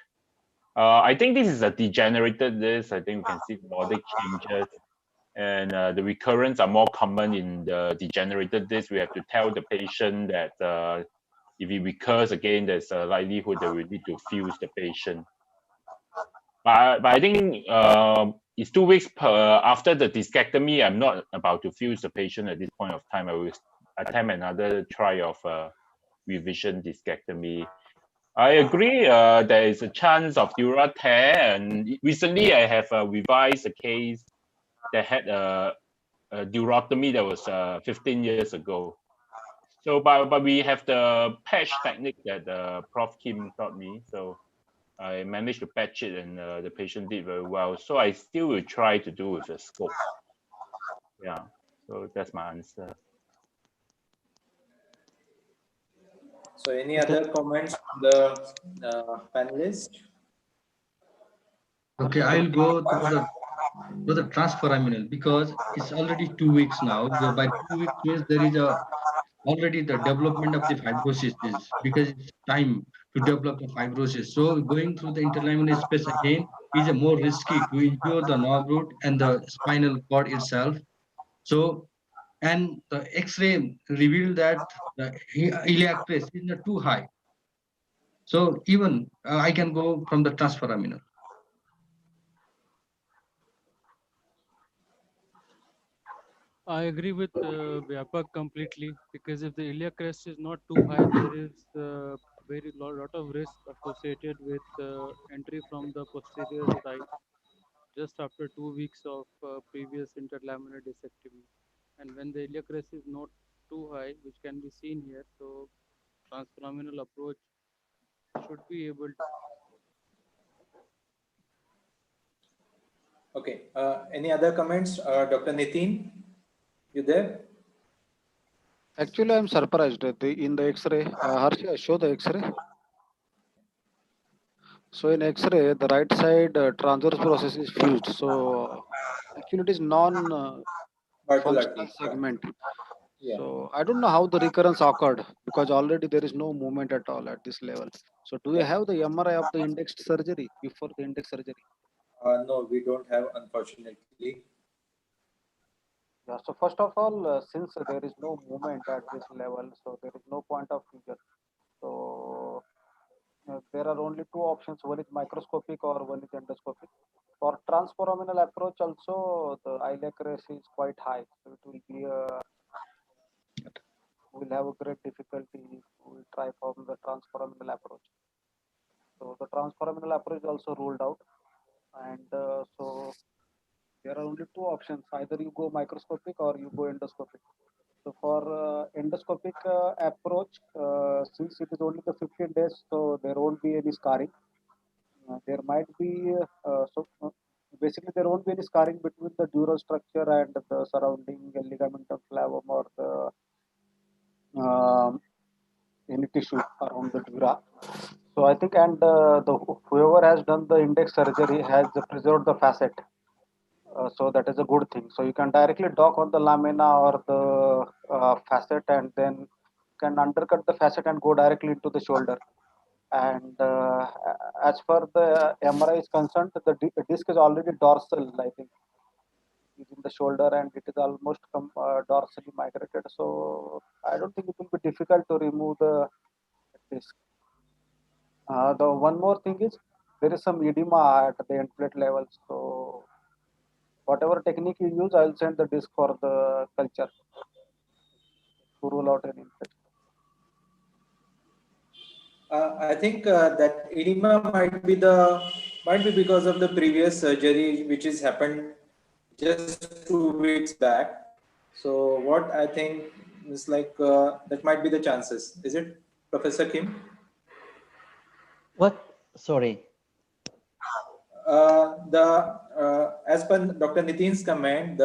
I think this is a degenerated disc. I think we can see melodic changes, and the recurrence are more common in the degenerated disc. We have to tell the patient that if it recurs again, there's a likelihood that we need to fuse the patient. But I think it's 2 weeks after the discectomy. I'm not about to fuse the patient at this point of time. I will attempt another try of revision discectomy. I agree. There is a chance of dura tear, and recently I have revised a case that had a durotomy that was 15 years ago. So, but we have the patch technique that Prof. Kim taught me. So I managed to patch it, and the patient did very well. So I still will try to do with a scope. Yeah. So that's my answer. So any other comments from the panelists? Okay, I'll go through the to the transforaminal, because it's already 2 weeks now. By 2 weeks means there is a already the development of the fibrosis is, because it's time to develop the fibrosis. So going through the interlaminar space again is a more risky to injure the nerve root and the spinal cord itself. So, and the X-ray revealed that the iliac crest is not too high. So even I can go from the transforaminal. I agree with Vyapak completely, because if the iliac crest is not too high, there is very lot of risk associated with entry from the posterior side just after 2 weeks of previous interlaminar discectomy. And when the iliac crest is not too high, which can be seen here, so transphenomenal approach should be able to. Okay. Any other comments, Dr. Nitin? You there? Actually, I'm surprised in the X-ray. Harshia, show the X-ray. So in X-ray, the right side transverse process is fused. So actually, it is non-functional segment. Yeah. So I don't know how the recurrence occurred, because already there is no movement at all at this level. So do you have the MRI of the indexed surgery before the index surgery? No, we don't have, unfortunately. Yeah, so first of all, since there is no movement at this level, so there is no point of figure. So there are only two options: one is microscopic or one is endoscopic. For transforaminal approach, also the iliac crest is quite high, so it will be we'll have a great difficulty if we try from the transforaminal approach. So the transforaminal approach is also ruled out, and so there are only two options: either you go microscopic or you go endoscopic. So for endoscopic approach, since it is only the 15 days, so there won't be any scarring. There might be basically there won't be any scarring between the dural structure and the surrounding ligamentum flavum or the any tissue around the dura. So I think, and whoever has done the index surgery has preserved the facet. So that is a good thing. So you can directly dock on the lamina or the facet, and then can undercut the facet and go directly into the shoulder. And as far the MRI is concerned, the disc is already dorsal, I think, is in the shoulder, and it is almost dorsally migrated. So I don't think it will be difficult to remove the disc. The one more thing is there is some edema at the end plate level. So whatever technique you use, I'll send the disc for the culture to rule out any infection. I think that edema might be because of the previous surgery which has happened just 2 weeks back. So what I think is like that might be the chances. Is it, Professor Kim? What? Sorry. As per Dr. Nitin's comment,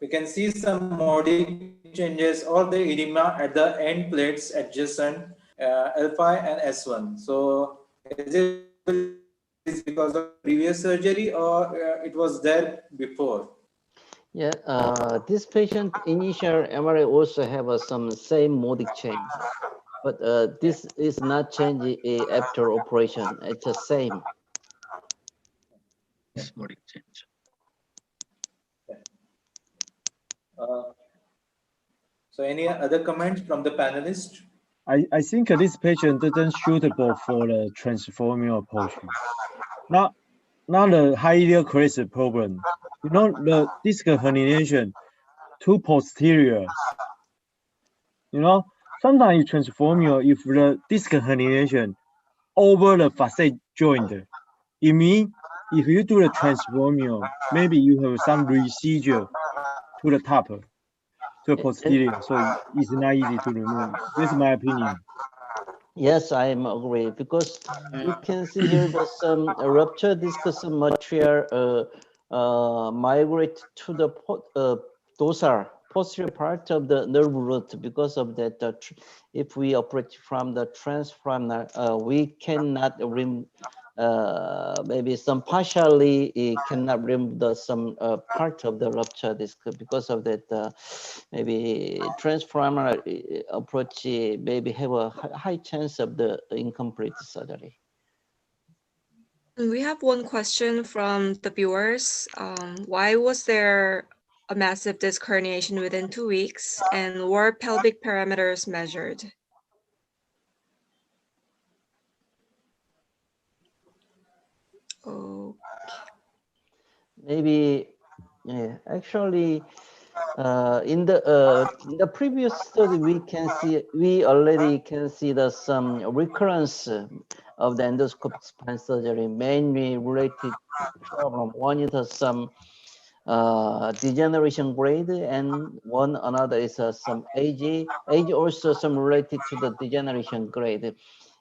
we can see some modic changes or the edema at the end plates adjacent L5 and S1. So is it because of previous surgery or it was there before? Yeah, this patient initial MRI also have some same modic change, but this is not change after operation. It's the same. Yes, modic change. So any other comments from the panelists? I think this patient isn't suitable for the transforming approach. Not the high iliac crest problem. You know, the disc herniation too posterior. You know, sometimes you transform if the disc herniation over the facet joint. It means if you do the transformio, maybe you have some residual to the top, to the posterior, so it's not easy to remove. This is my opinion. Yes, I am agree, because you can see here that some rupture discus material migrate to the dorsal posterior part of the nerve root. Because of that, if we operate from the transforaminal, we cannot maybe some partially cannot remove some part of the rupture disc because of that. Maybe transfemoral approach maybe have a high chance of the incomplete surgery. We have one question from the viewers. Why was there a massive disc herniation within 2 weeks, and were pelvic parameters measured? Okay. Maybe, yeah, actually, in the previous study, we already can see some recurrence of the endoscopic spine surgery, mainly related to problem. One is some degeneration grade, and one another is some age also some related to the degeneration grade.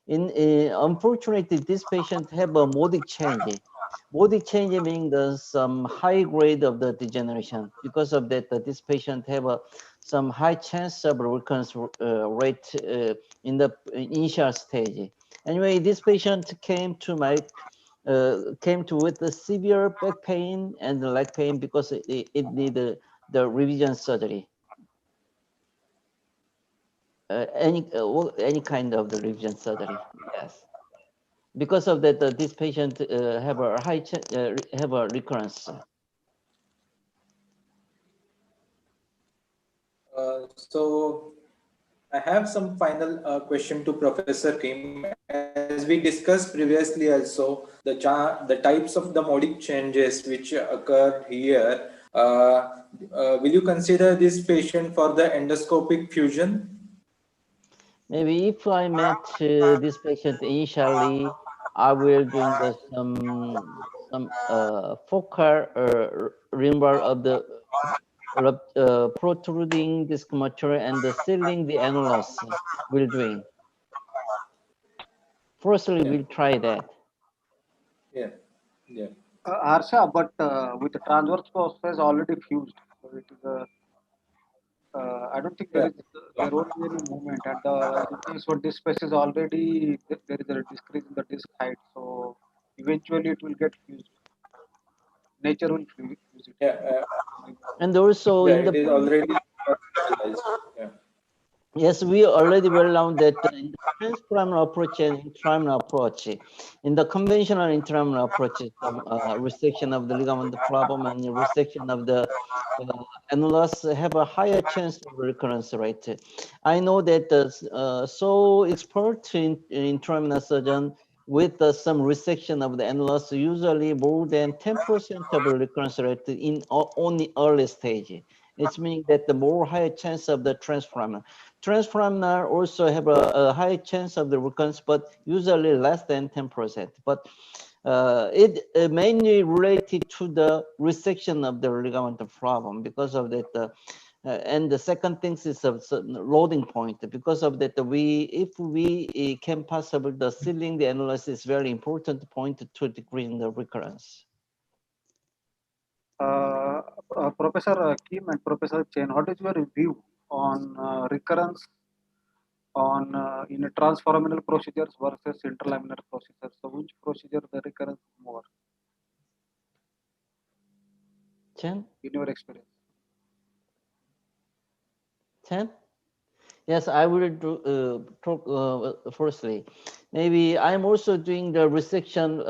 Unfortunately, this patient have a modic change. Modic change meaning there's some high grade of the degeneration. Because of that, this patient have some high chance of recurrence rate in the initial stage. Anyway, this patient came to with the severe back pain and leg pain because it needed the revision surgery. Any kind of the revision surgery, yes. Because of that, this patient have a high have a recurrence. So I have some final question to Professor Kim. As we discussed previously also, the types of the modic changes which occurred here, will you consider this patient for the endoscopic fusion? Maybe if I met this patient initially, I will doing some focal removal of the protruding disc material and the sealing the annulus will doing. Firstly, we'll try that. Yeah, yeah. Harsha, but with the transverse process already fused, so it is I don't think there won't be any movement, and in case what this space is already there is a decrease in the disc height, so eventually it will get fused. Nature will fuse it. Yeah, and also yeah, in the it is already yeah. Yes, we already well known that in the transfemoral approach and intramural approach, in the conventional intramural approach, some resection of the ligament problem and resection of the annulus have a higher chance of recurrence rate. I know that so expert in intramural surgeon with some resection of the annulus, usually more than 10% of recurrence rate in only early stage. It's meaning that the more higher chance of the transfemoral. Transfemoral also have a high chance of the recurrence, but usually less than 10%. But it mainly related to the resection of the ligament problem because of that. And the second thing is a loading point. Because of that, if we can possible the sealing the annulus is very important point to decrease the recurrence. Professor Kim and Professor Chen, what is your view on recurrence on in a transforaminal procedures versus interlaminar procedures? So which procedure the recurrence more? Chen? In your experience. Chen? Yes, I will do talk firstly. Maybe I'm also doing the resection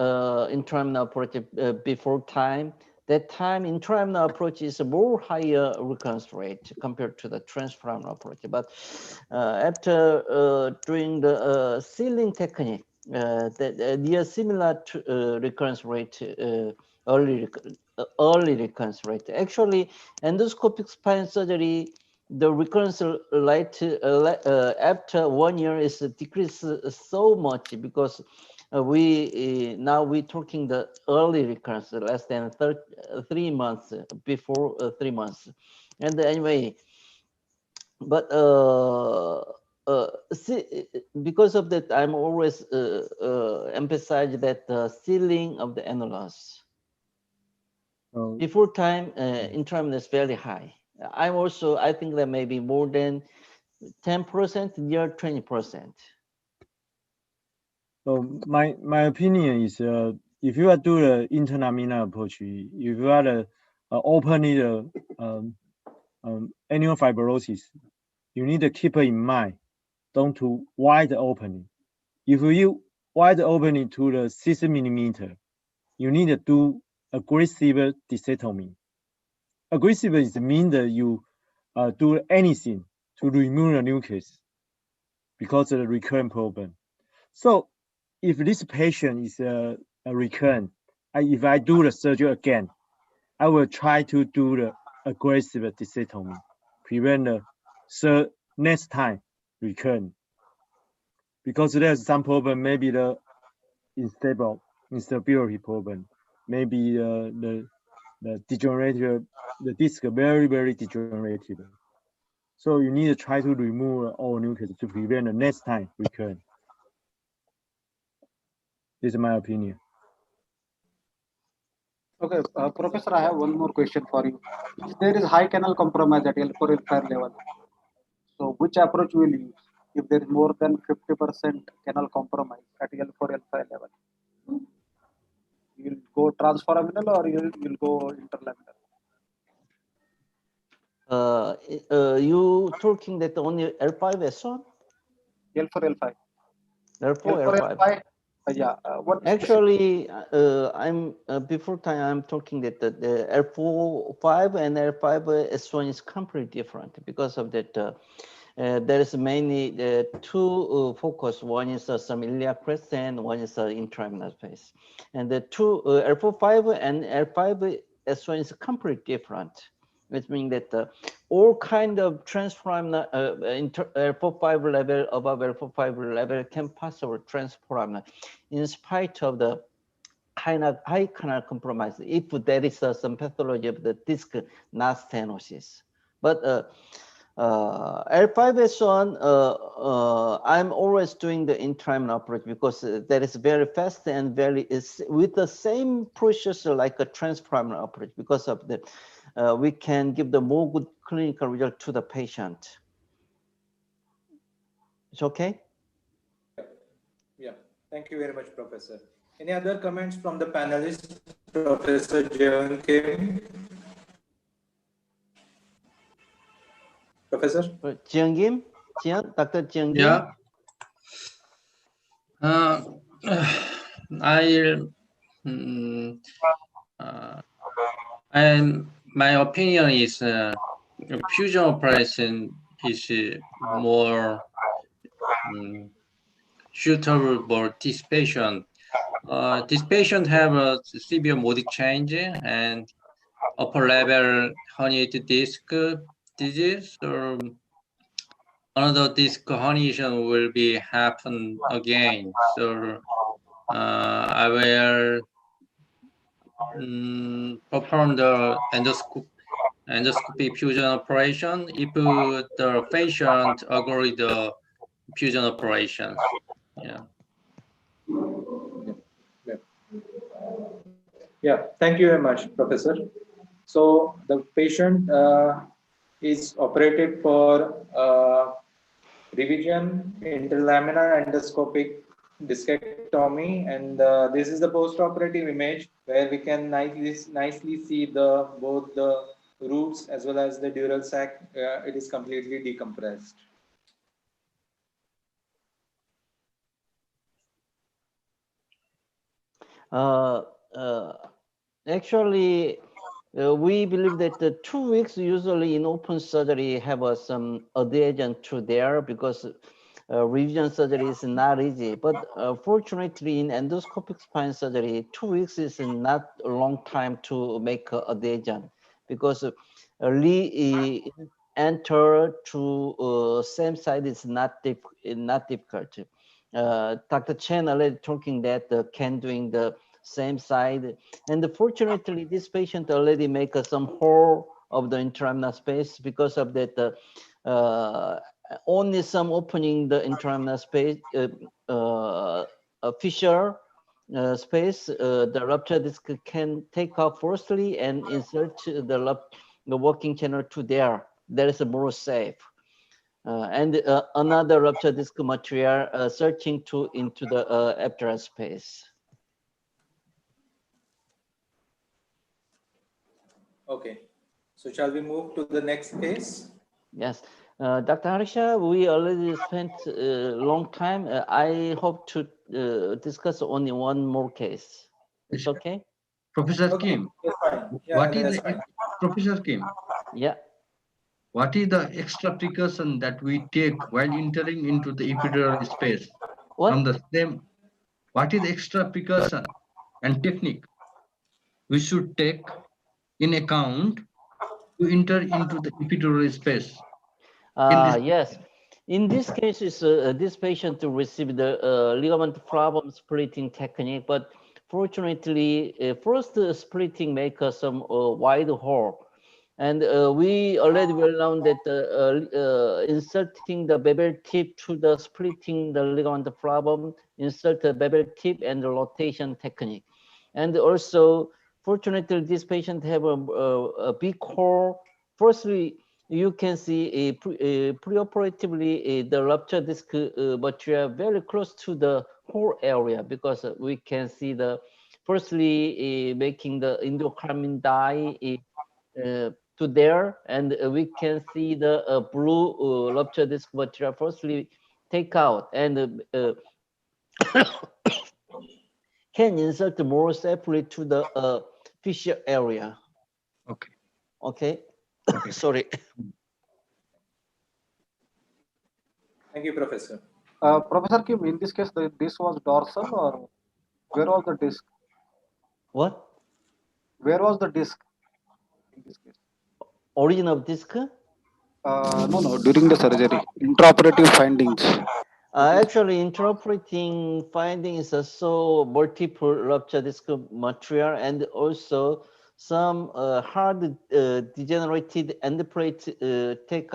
intramural approach before time. That time intramural approach is a more higher recurrence rate compared to the transfemoral approach. But after doing the sealing technique, they are similar to recurrence rate, early recurrence rate. Actually, endoscopic spine surgery, the recurrence rate after 1 year is decreased so much because now we're talking the early recurrence, less than 3 months before 3 months. And anyway, but see, because of that, I'm always emphasize that the sealing of the annulus before time intramural is very high. I think that maybe more than 10%, near 20%. So my opinion is, if you are do the interlaminar approach, if you are the opening the annual fibrosis, you need to keep in mind, don't to wide opening. If you wide opening to the 6 millimeter, you need to do aggressive discectomy. Aggressive is mean that you do anything to remove the nucleus because of the recurrent problem. So if this patient is a recurrent, if I do the surgery again, I will try to do the aggressive discectomy, prevent the next time recurrent. Because there's some problem, maybe the instability problem, maybe the degenerative, the disc very degenerative. So you need to try to remove all nucleus to prevent the next time recurrent. This is my opinion. Okay, Professor, I have one more question for you. If there is high canal compromise at L4, L5 level, so which approach will you use if there is more than 50% canal compromise at L4, L5 level? You'll go transforaminal or you'll go interlaminar? You talking that only L5 S1? L4, L5. L4, L5. Yeah. What actually, I'm before time I'm talking that the L4-5 and L5 S1 is completely different because of that. There is mainly two focus. One is some iliac crest and one is intraluminal space. And the two L4-5 and L5 S1 is completely different, which means that all kind of transforaminal L4-5 level above L4-5 level can possibly transforaminal in spite of the high canal compromise if there is some pathology of the disc, not stenosis. But L5S1, I'm always doing the intraluminal approach because that is very fast and is with the same procedure like a transforaminal approach because of the we can give the more good clinical result to the patient. It's okay? Yeah, thank you very much, Professor. Any other comments from the panelists? Professor Jeon Kim. Professor? Jeon Kim? Dr. Jeon Kim? Yeah. My opinion is fusion operation is more suitable for this patient. This patient have a severe modic change and upper level herniated disc disease, or another disc herniation will be happen again. So I will perform the endoscopy fusion operation if the patient agree the fusion operations. Yeah. Yeah, thank you very much, Professor. So the patient is operated for revision, interlaminar endoscopic discectomy, and this is the post-operative image where we can nicely see both the roots as well as the dural sac. It is completely decompressed. Actually, we believe that the 2 weeks usually in open surgery have some adhesion to there because revision surgery is not easy. But fortunately, in endoscopic spine surgery, 2 weeks is not a long time to make adhesion because enter to same side is not difficult. Dr. Chen already talking that can doing the same side, and fortunately this patient already make some hole of the intraluminal space because of that only some opening the intraluminal space fissure space, the rupture disc can take off firstly and insert the working channel to there. That is more safe. and another rupture disc material searching into the epidural space. Okay, so shall we move to the next case? Yes, Dr. Harsha, we already spent a long time. I hope to discuss only one more case. It's okay? Professor Okay, Kim, that's fine. Yeah, what is that's the fine. Professor Kim? Yeah. What is the extra precaution that we take while entering into the epidural space? What? From the same, what is the extra precaution and technique we should take in account to enter into the epidural space? Yes. In this case, this patient received the ligament flavum splitting technique, but fortunately, first splitting make some wide hole. And we already well known that inserting the bevel tip to the splitting the ligament flavum, insert the bevel tip and the rotation technique. And also, fortunately, this patient have a big hole. Firstly, you can see preoperatively the rupture disc material very close to the hole area, because we can see the firstly making the endocarmine dye to there, and we can see the blue rupture disc material firstly take out and can insert more safely to the fissure area. Okay. Okay. Sorry. Thank you, Professor. Professor Kim, in this case, this was dorsal, or where was the disc? What? Where was the disc in this case? Origin of disc? No, during the surgery, intraoperative findings. Actually, intraoperating findings are so multiple rupture disc material, and also some hard degenerated endoplate take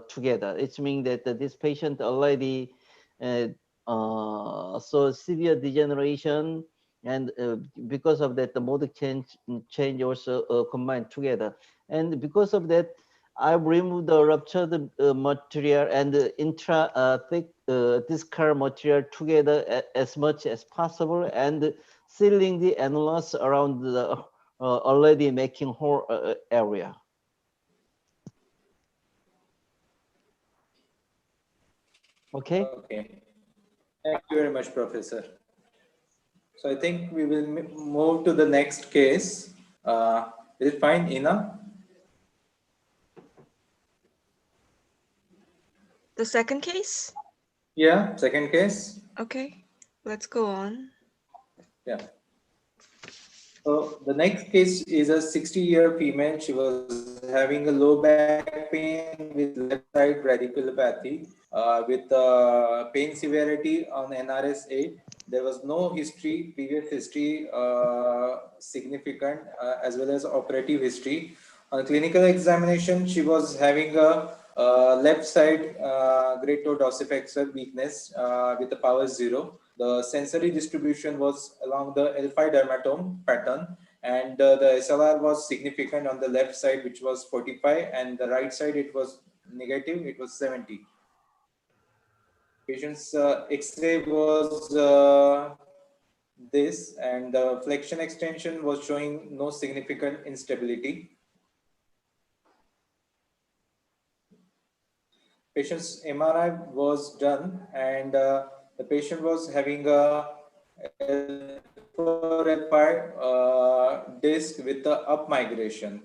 together. It means that this patient already so severe degeneration, and because of that, the mode change also combined together, and because of that, I remove the ruptured material and intra thick discal material together as much as possible, and sealing the annulus around the already making hole area. Okay. Okay. Thank you very much, Professor. So I think we will move to the next case. Is it fine, Ina? The second case? Yeah, second case. Okay, let's go on. Yeah. So the next case is a 60-year female. She was having a low back pain with left side radiculopathy with pain severity on NRS 8. There was no history, previous history significant, as well as operative history. On clinical examination, she was having a left side grade 2 dorsiflexor weakness with a power 0. The sensory distribution was along the L5 dermatome pattern, and the SLR was significant on the left side, which was 45, and the right side it was negative, it was 70. Patient's X-ray was this, and the flexion extension was showing no significant instability. Patient's MRI was done, and the patient was having a L4, L5 disc with the up migration.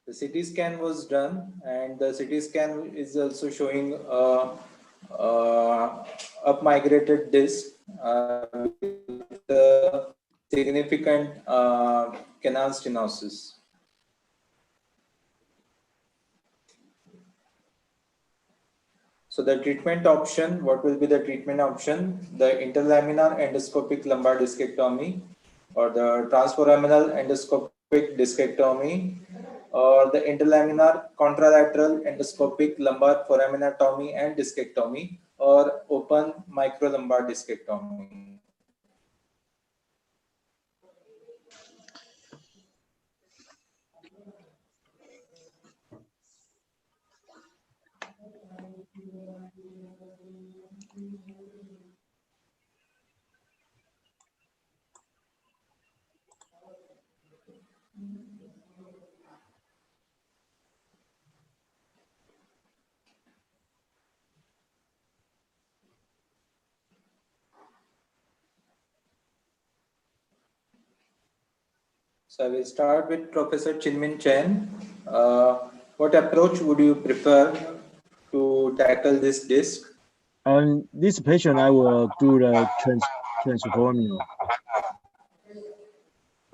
The CT scan was done, and the CT scan is also showing up migrated disc with the significant canal stenosis. So the treatment option, what will be the treatment option? The interlaminar endoscopic lumbar discectomy, or the transforaminal endoscopic discectomy, or the interlaminar contralateral endoscopic lumbar foraminectomy and discectomy, or open microlumbar discectomy. So I will start with Professor Chinmin Chen. What approach would you prefer to tackle this disk? On this patient, I will do the transforming.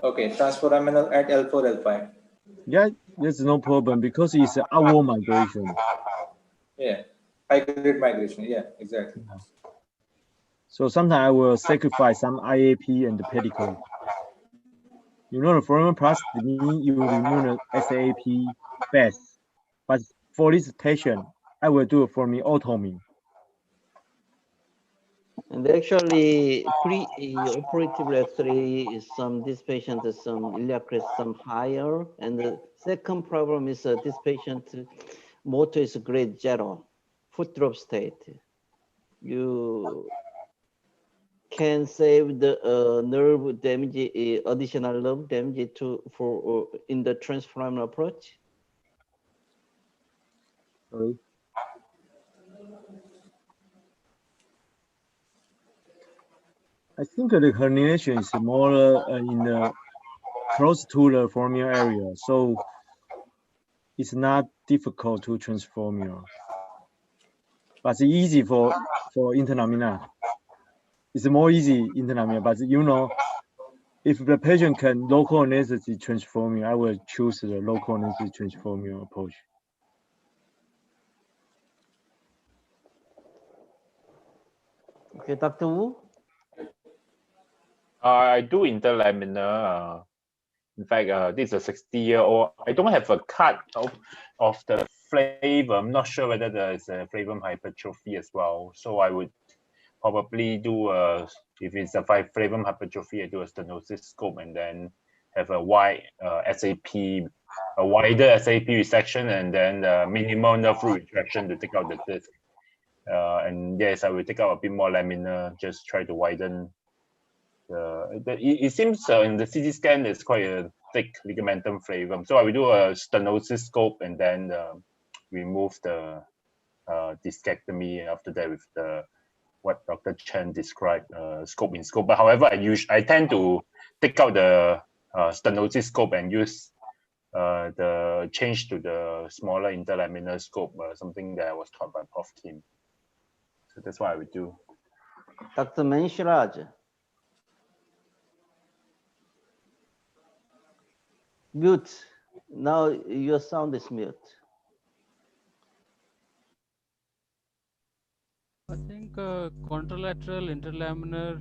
Okay, transforaminal at L4, L5. Yeah, there's no problem because it's an outward migration. Yeah, high grade migration. Yeah, exactly. Yeah. So sometimes I will sacrifice some IAP and the pedicle. You know, the foreign plastic, you remove the SAP fast. But for this patient, I will do it for me automy. And actually, pre-operative X-ray is this patient is some iliac crest some higher, and the second problem is this patient motor is grade 0, foot drop state. You can save the nerve damage, additional nerve damage for in the transforaminal approach. Sorry. I think the herniation is more in the close to the foraminal area, so it's not difficult to transform. But it's easy for interlamina. It's more easy interlamina, but you know, if the patient can local anesthesia transforming, I will choose the local anesthesia transforming approach. Okay, Dr. Wu? I do interlaminar. In fact, this is a 60-year-old. I don't have a cut of the flavor. I'm not sure whether there is a flavum hypertrophy as well. So I would probably do if it's a flavum hypertrophy, I do a stenosis scope and then have a wide SAP, a wider SAP resection, and then minimal nerve root retraction to take out the disc. And yes, I will take out a bit more laminar, just try to widen. It seems in the CT scan it's quite a thick ligamentum flavum. So I will do a stenosis scope and then remove the discectomy after that with the what Dr. Chen described, scope in scope. But however, I tend to take out the stenosis scope and use the change to the smaller interlaminar scope, something that I was taught by Prof. Kim. So that's what I would do. Dr. Manshiraj. Mute. Now your sound is mute. I think contralateral interlaminar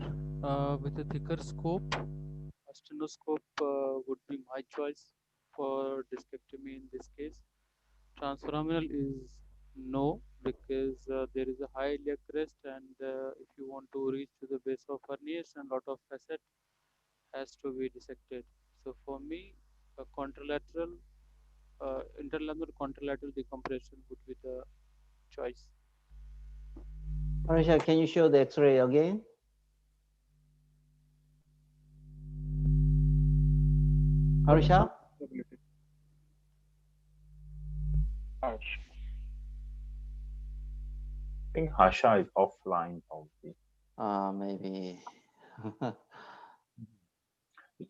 with a thicker scope, a stenoscope would be my choice for discectomy in this case. Transforaminal is no, because there is a high iliac crest, and if you want to reach to the base of herniation, a lot of facet has to be dissected. So for me, a contralateral, interlaminar contralateral decompression would be the choice. Harsha, can you show the X-ray again? Harsha? I think Harsha is offline probably. Maybe.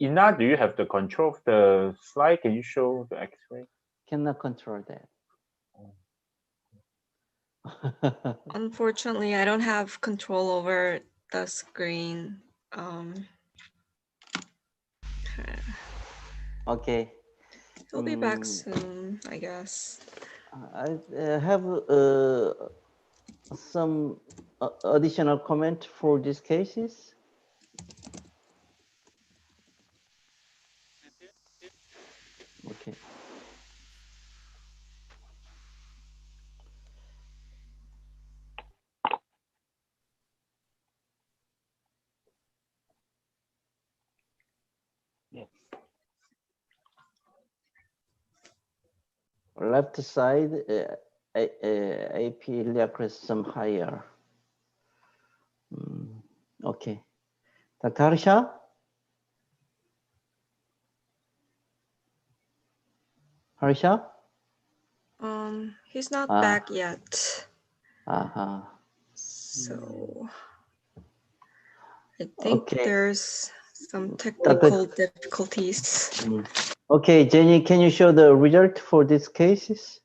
Ina, do you have the control of the slide? Can you show the X-ray? Cannot control that. Unfortunately, I don't have control over the screen. Okay. He'll be back soon, I guess. I have some additional comment for these cases. Okay. Yes. Left side, AP iliac crest some higher. Okay. Dr. Harsha? Harsha? He's not back yet. So I think there's some technical difficulties. Okay, Jenny, can you show the result for these cases?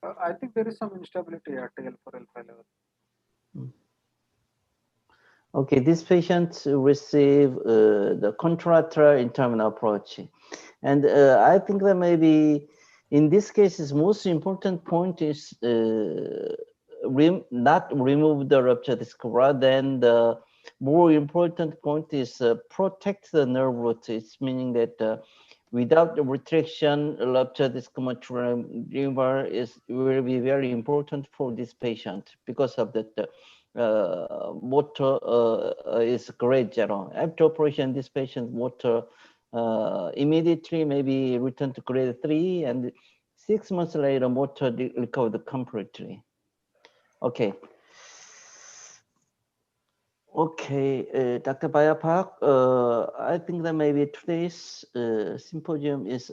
I think there is some instability at L4, L5 level. Okay, these patients receive the contralateral intermittent approach. And I think that maybe in this case, most important point is not remove the rupture disc, rather than the more important point is protect the nerve root. It's meaning that without the retraction, rupture disc removal will be very important for this patient because of that motor is great general. After operation, this patient motor immediately maybe return to grade 3, and 6 months later motor recovered completely. Okay. Okay, Dr. Bayapak, I think that maybe today's symposium is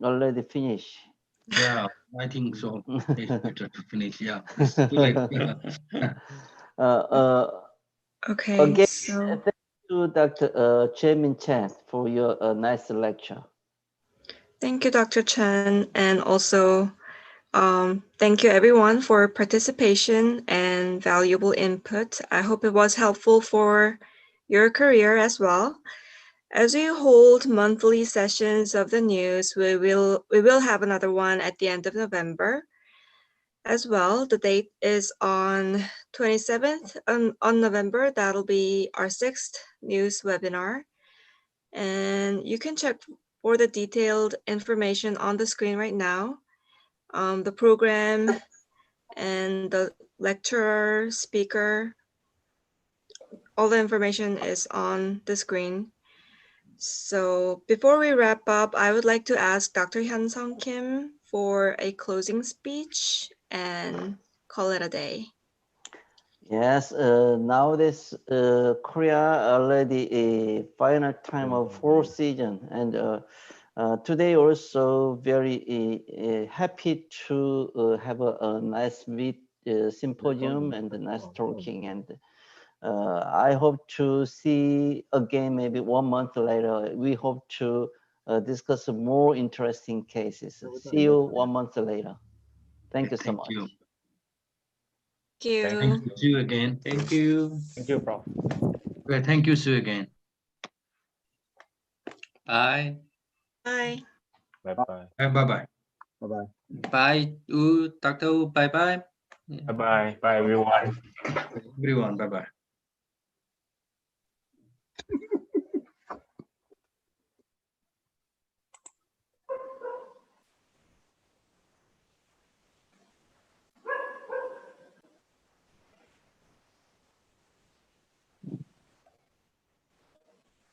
already finished. Yeah, I think so. It's better to finish. Yeah. It's too late. Okay. Again, So thank you, Dr. Chairman Chan, for your nice lecture. thank you, Dr. Chen, and also thank you everyone for participation and valuable input. I hope it was helpful for your career as well. As we hold monthly sessions of the news, we will have another one at the end of November as well. The date is on 27th on November. That'll be our 6th news webinar. And you can check for the detailed information on the screen right now. The program and the lecturer, speaker, all the information is on the screen. So before we wrap up, I would like to ask Dr. Hyun-Sung Kim for a closing speech and call it a day. Yes, nowadays Korea already a final time of fall season, and today also very happy to have a nice symposium and a nice talking, and I hope to see again maybe 1 month later. We hope to discuss more interesting cases. See you 1 month later. Thank you so much. You. Thank you. Thank you. See you again. Thank you. Thank you, Prof. Well, thank you. See you again. Bye. Bye. Bye-bye. Bye-bye. Bye-bye. Bye, Dr. Bye-bye. Bye-bye. Bye, everyone. Everyone, bye-bye.